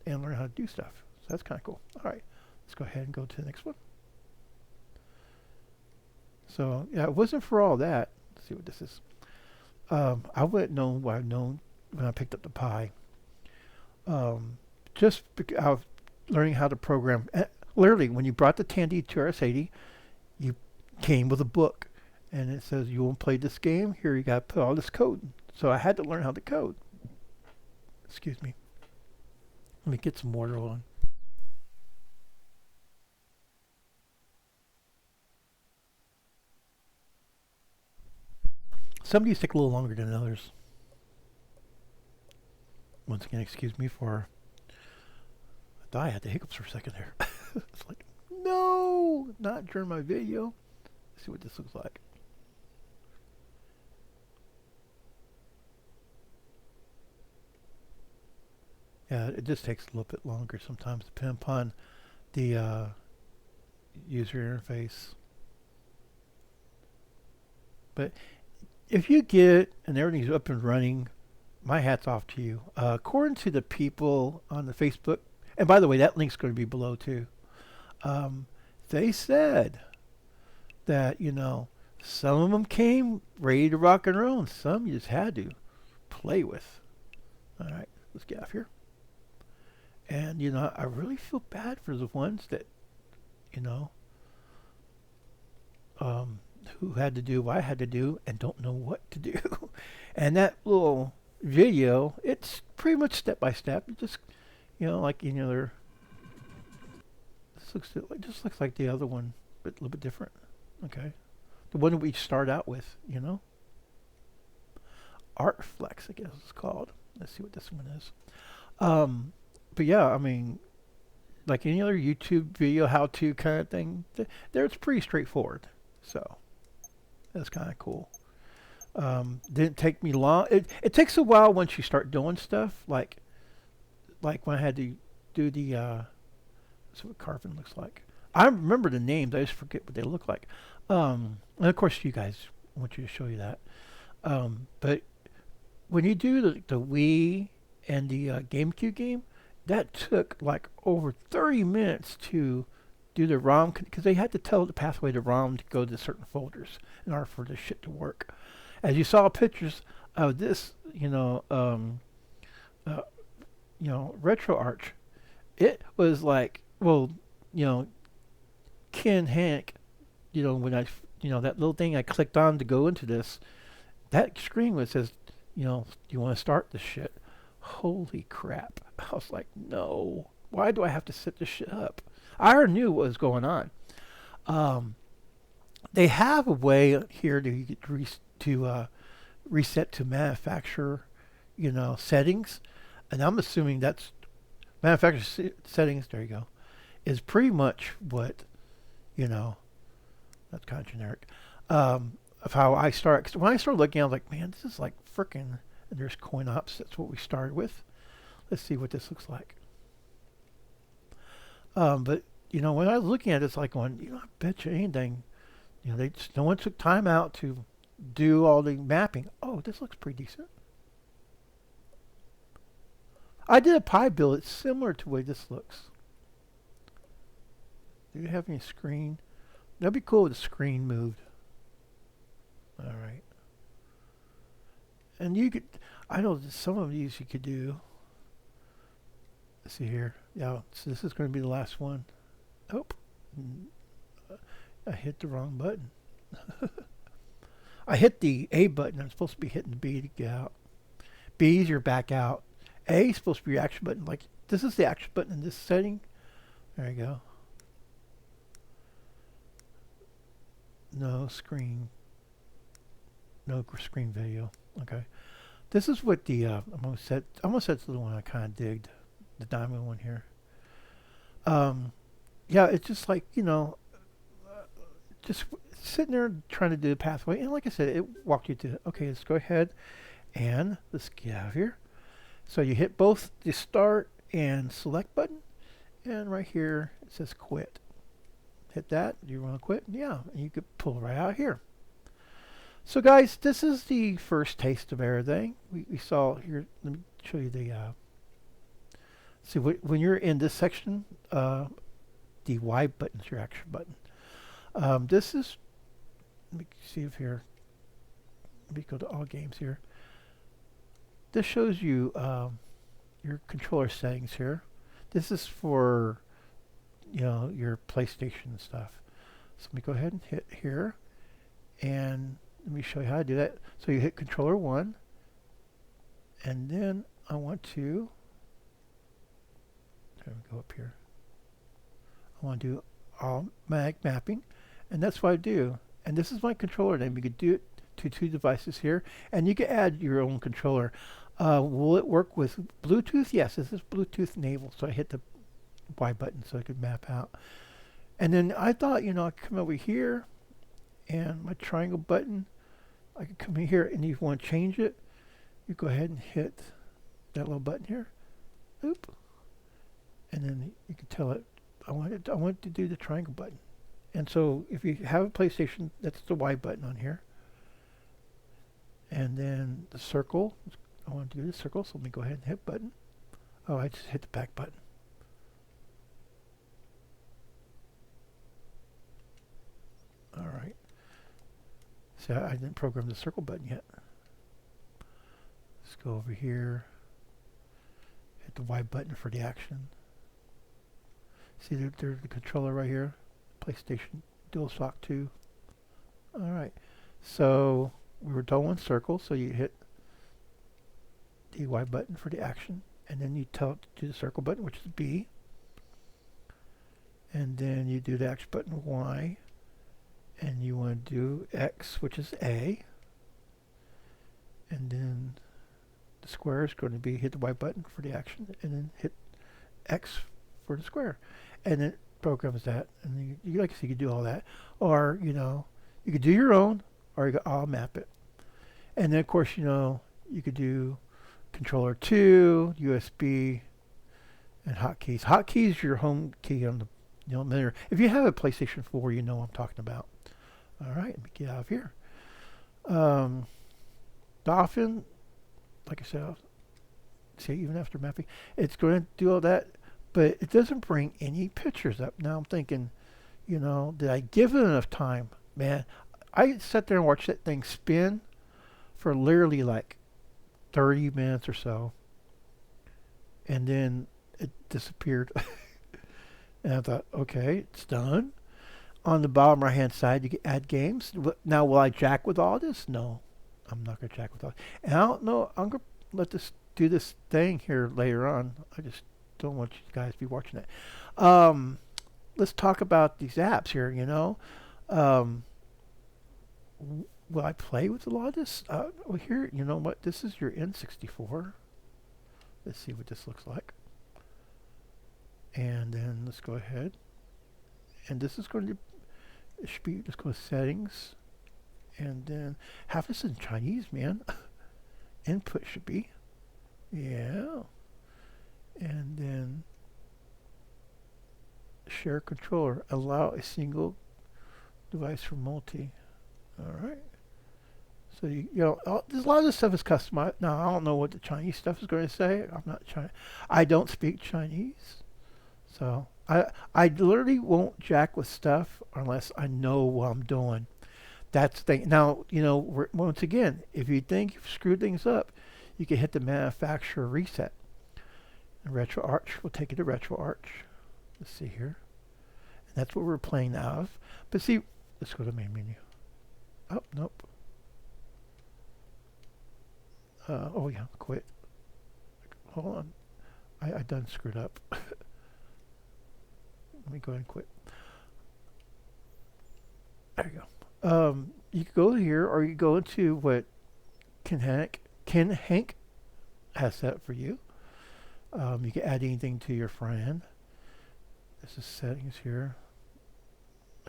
learn how to do stuff. So that's kind of cool. All right, let's go ahead and go to the next one. So yeah, it wasn't for all that. Let's see what this is. I wouldn't know what I've known when I picked up the Pi. Just because learning how to program. Literally, when you brought the Tandy TRS-80, you came with a book. And it says, you want to play this game? Here, you got to put all this code. So I had to learn how to code. Excuse me. Let me get some water on. Some of these take a little longer than others. Once again, excuse me for... I thought I had the hiccups for a second there. It's like, no! Not during my video. Let's see what this looks like. Yeah, it just takes a little bit longer sometimes, depending upon the user interface. But if you get it and everything's up and running, my hat's off to you. According to the people on the Facebook, and by the way, that link's going to be below too. They said that, you know, some of them came ready to rock and roll, and some you just had to play with. All right, let's get off here. And, you know, I really feel bad for the ones that, you know, who had to do what I had to do and don't know what to do. And that little video, it's pretty much step by step. It just, you know, like any other. This just looks like the other one, but a little bit different. Okay, the one that we start out with, you know. Artflex, I guess it's called. Let's see what this one is. But yeah, I mean, like any other YouTube video how-to kind of thing, there it's pretty straightforward. So that's kind of cool. Didn't take me long. It takes a while once you start doing stuff. Like when I had to do the that's what carbon looks like. I remember the names. I just forget what they look like. And of course, you guys, I want you to show you that. But when you do the Wii and the GameCube game, that took like over 30 minutes to do the ROM, because they had to tell the pathway to ROM to go to certain folders in order for this shit to work. As you saw pictures of this, you know, RetroArch, it was like, well, you know, KinHank, you know, when I, you know, that little thing I clicked on to go into this, that screen was says, you know, do you want to start this shit? Holy crap. I was like, no. Why do I have to set this shit up? I already knew what was going on. They have a way here to reset to manufacturer, you know, settings. And I'm assuming that's manufacturer settings, there you go, is pretty much what, you know, that's kind of generic, of how I start. 'Cause when I started looking, I was like, man, this is like frickin', and there's coin ops. That's what we started with. Let's see what this looks like. But, you know, when I was looking at it, it's like going, you know, I bet you anything, you know, no one took time out to do all the mapping. Oh, this looks pretty decent. I did a pie build. It's similar to the way this looks. Do you have any screen? That'd be cool with the screen moved. All right. And you could, I know some of these you could do. Let's see here. Yeah, so this is going to be the last one. Oh, I hit the wrong button. I hit the A button. I'm supposed to be hitting the B to get out. B is your back out. A is supposed to be your action button. Like, this is the action button in this setting. There you go. No screen. No screen video. Okay. This is what the, I'm going to set to the one I kind of digged. The diamond one here. Yeah, it's just like, you know, just sitting there trying to do the pathway. And like I said, it walked you to, okay, let's go ahead and let's get out of here. So you hit both the start and select button. And right here, it says quit. Hit that. Do you want to quit? Yeah. And you could pull right out here. So guys, this is the first taste of everything. We saw here. Let me show you the, see, when you're in this section, the Y button is your action button. This is, let me see if here, let me go to all games here. This shows you your controller settings here. This is for, you know, your PlayStation and stuff. So let me go ahead and hit here, and let me show you how to do that. So you hit controller 1, and then I want to, there we go up here. I want to do all mag mapping, and that's what I do. And this is my controller name. You could do it to 2 devices here, and you can add your own controller. Will it work with Bluetooth? Yes, this is Bluetooth enabled. So I hit the Y button so I could map out. And then I thought, you know, I'd come over here, and my triangle button, I could come in here, and if you want to change it, you go ahead and hit that little button here. Oop. And then you can tell it, I want it to do the triangle button. And so if you have a PlayStation, that's the Y button on here. And then the circle, I want to do the circle, so let me go ahead and hit button. Oh, I just hit the back button. All right. So I didn't program the circle button yet. Let's go over here. Hit the Y button for the action. See, there's the controller right here. PlayStation DualShock 2. All right. So we were done with circle, so you hit the Y button for the action, and then you tell it to do the circle button, which is B, and then you do the action button Y, and you want to do X, which is A, and then the square is going to be hit the Y button for the action, and then hit X for the square, and it programs that. And you like I said, you could do all that, or you could do your own, or you could all map it. And then of course you could do controller 2, USB, and hotkeys. Hotkeys your home key on the mirror. If you have a PlayStation 4, you know what I'm talking about. All right, let me get out of here. Dolphin, like I said, I'll say even after mapping, it's going to do all that, but it doesn't bring any pictures up. Now I'm thinking, did I give it enough time? Man, I sat there and watched that thing spin for literally like 30 minutes or so, and then it disappeared. And I thought, okay, it's done. On the bottom right hand side, you can add games. Now, will I jack with all this? No, I'm not going to jack with all this. And I don't know, I'm going to let this do this thing here later on. I just don't want you guys to be watching that. Let's talk about these apps here, will I play with a lot of this? Well, here, you know what? This is your N64. Let's see what this looks like. And then let's go ahead. And this is going to be, let's go to settings. And then half this in Chinese, man. Input should be. Yeah. And then share controller. Allow a single device for multi. All right. So there's a lot of this stuff is customized. Now I don't know what the Chinese stuff is going to say. I'm not Chinese. I don't speak Chinese, so I literally won't jack with stuff unless I know what I'm doing. That's the thing. Now once again, if you think you've screwed things up, you can hit the manufacturer reset. And RetroArch will take you to RetroArch. Let's see here, and that's what we're playing out of. But see, let's go to the main menu. Oh, nope. Oh yeah, quit. Hold on. I done screwed up. Let me go ahead and quit. There you go. You can go here, or you can go into what KinHank has set for you. You can add anything to your friend. This is settings here.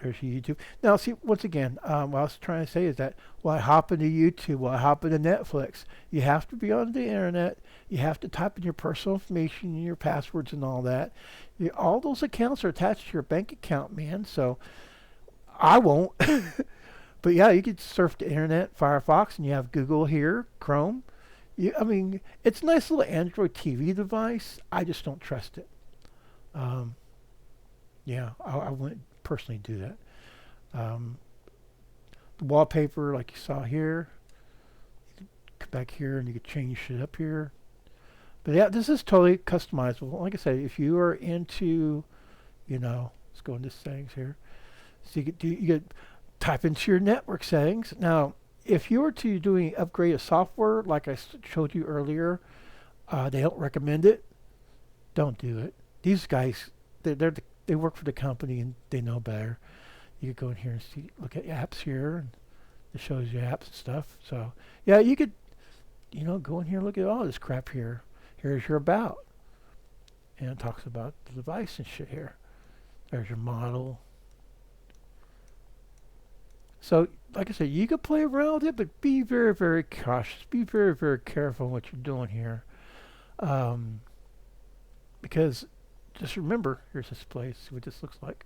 There's your YouTube. Now, see, once again, what I was trying to say is that when I hop into YouTube, when I hop into Netflix, you have to be on the internet. You have to type in your personal information and your passwords and all that. All those accounts are attached to your bank account, man. So I won't. But yeah, you could surf the internet, Firefox, and you have Google here, Chrome. It's a nice little Android TV device. I just don't trust it. Yeah, I wouldn't personally do that. The wallpaper, like you saw here, you can come back here and you could change shit up here. But yeah, this is totally customizable. Like I said, if you are into, let's go into settings here. So you could type into your network settings. Now, if you were to do any upgrade of software, like I showed you earlier, they don't recommend it. Don't do it. These guys, they work for the company and they know better. You could go in here and see, look at apps here, and it shows you apps and stuff. So yeah, you could, go in here and look at all this crap here. Here's your about, and it talks about the device and shit here. There's your model. So like I said, you could play around with it, but be very, very cautious. Be very, very careful what you're doing here, because just remember, here's this place. See what this looks like.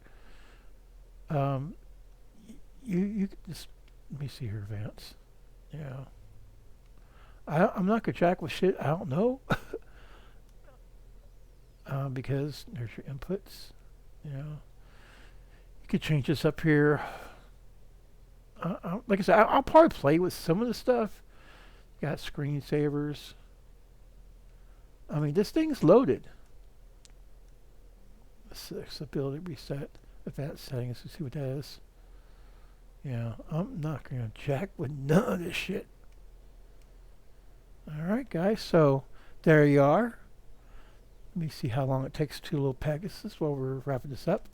Um, you just let me see here, Vance. Yeah. I'm not gonna jack with shit I don't know. Because there's your inputs. You know, you could change this up here. Like I said, I'll probably play with some of the stuff. Got screensavers. I mean, this thing's loaded. Accessibility reset. Advanced settings. Let's see what that is. Yeah, I'm not gonna jack with none of this shit. Alright, guys, so there you are. Let me see how long it takes to load Pegasus while we're wrapping this up.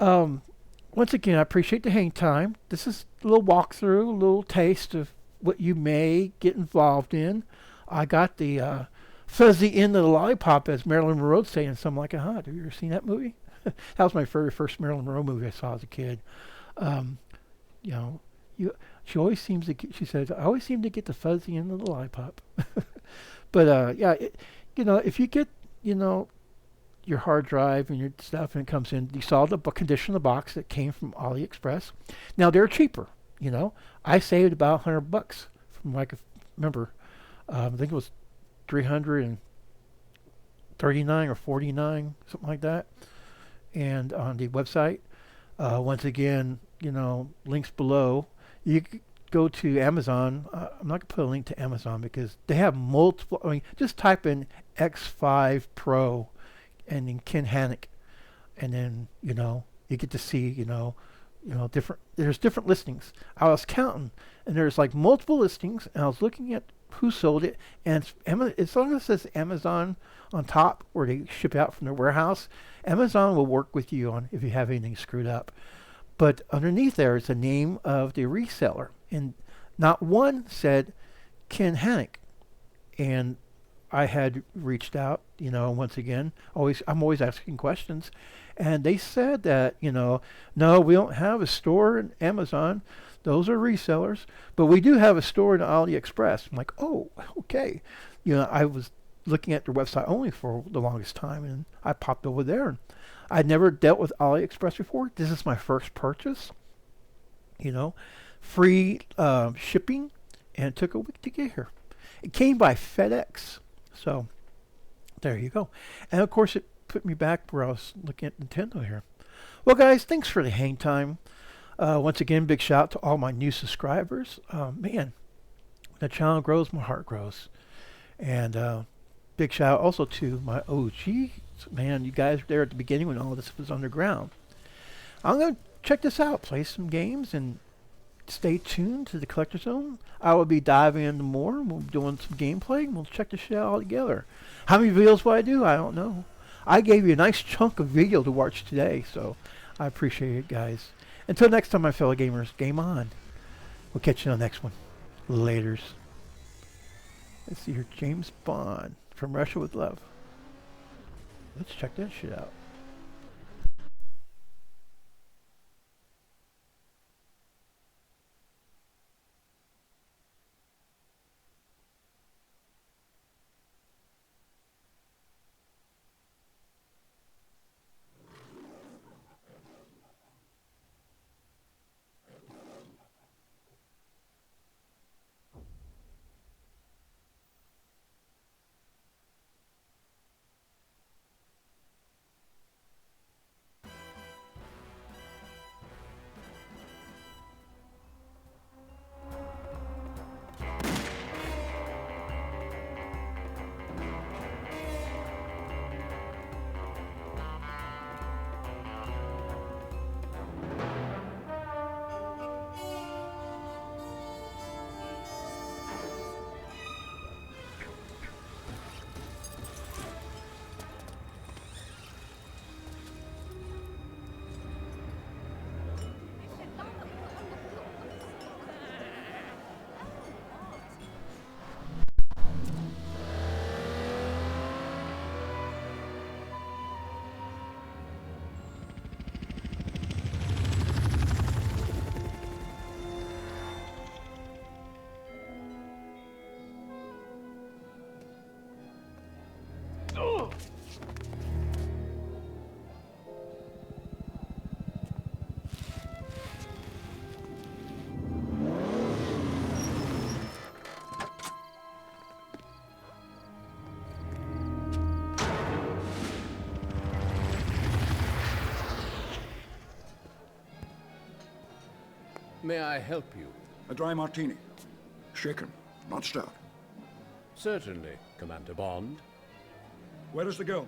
Once again, I appreciate the hang time. This is a little walkthrough, a little taste of what you may get involved in. I got the fuzzy end of the lollipop, as Marilyn Monroe would say in Something Like a Hot. Have you ever seen that movie? That was my very first Marilyn Monroe movie I saw as a kid. You know, she always seems to get, she says, I always seem to get the fuzzy end of the lollipop. But yeah, if you get, your hard drive and your stuff and it comes in, you saw the condition of the box that came from AliExpress. Now they're cheaper, I saved about $100 from, like, remember, I think it was 339 or 49, something like that. And on the website, once again, links below. You could go to Amazon. I'm not going to put a link to Amazon because they have multiple. I mean, just type in X5 Pro and then KinHank, and then you get to see different. There's different listings. I was counting, and there's like multiple listings, and I was looking at who sold it, and as long as it says Amazon on top, where they ship out from their warehouse, Amazon will work with you on if you have anything screwed up. But underneath there is the name of the reseller, and not one said KinHank. And I had reached out, once again. I'm always asking questions, and they said that, no, we don't have a store in Amazon. Those are resellers, but we do have a store in AliExpress. I'm like, oh, okay. I was looking at their website only for the longest time, and I popped over there. And I'd never dealt with AliExpress before. This is my first purchase. Free shipping, and it took a week to get here. It came by FedEx. So there you go. And of course, it put me back where I was looking at Nintendo here. Well, guys, thanks for the hang time. Once again, big shout out to all my new subscribers. Man, when the channel grows, my heart grows. And big shout out also to my OG. Man, you guys were there at the beginning when all this was underground. I'm going to check this out, play some games, and stay tuned to the Collector Zone. I will be diving into more. We'll be doing some gameplay, and we'll check this shit out all together. How many videos will I do? I don't know. I gave you a nice chunk of video to watch today, so I appreciate it, guys. Until next time, my fellow gamers, game on. We'll catch you on the next one. Laters. Let's see here. James Bond from Russia with Love. Let's check that shit out. May I help you? A dry martini. Shaken, not stout. Certainly, Commander Bond. Where is the girl?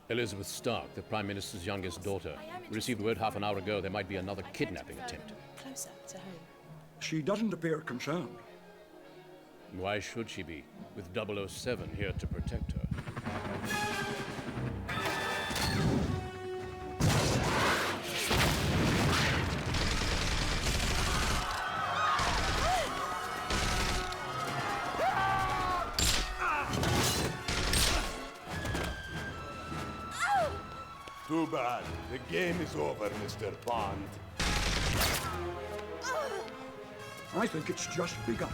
Elizabeth Stark, the Prime Minister's youngest daughter. We received word half an hour ago there might be another kidnapping attempt. Closer to home. She doesn't appear concerned. Why should she be, with 007 here to protect her? Too bad. The game is over, Mr. Bond. I think it's just begun.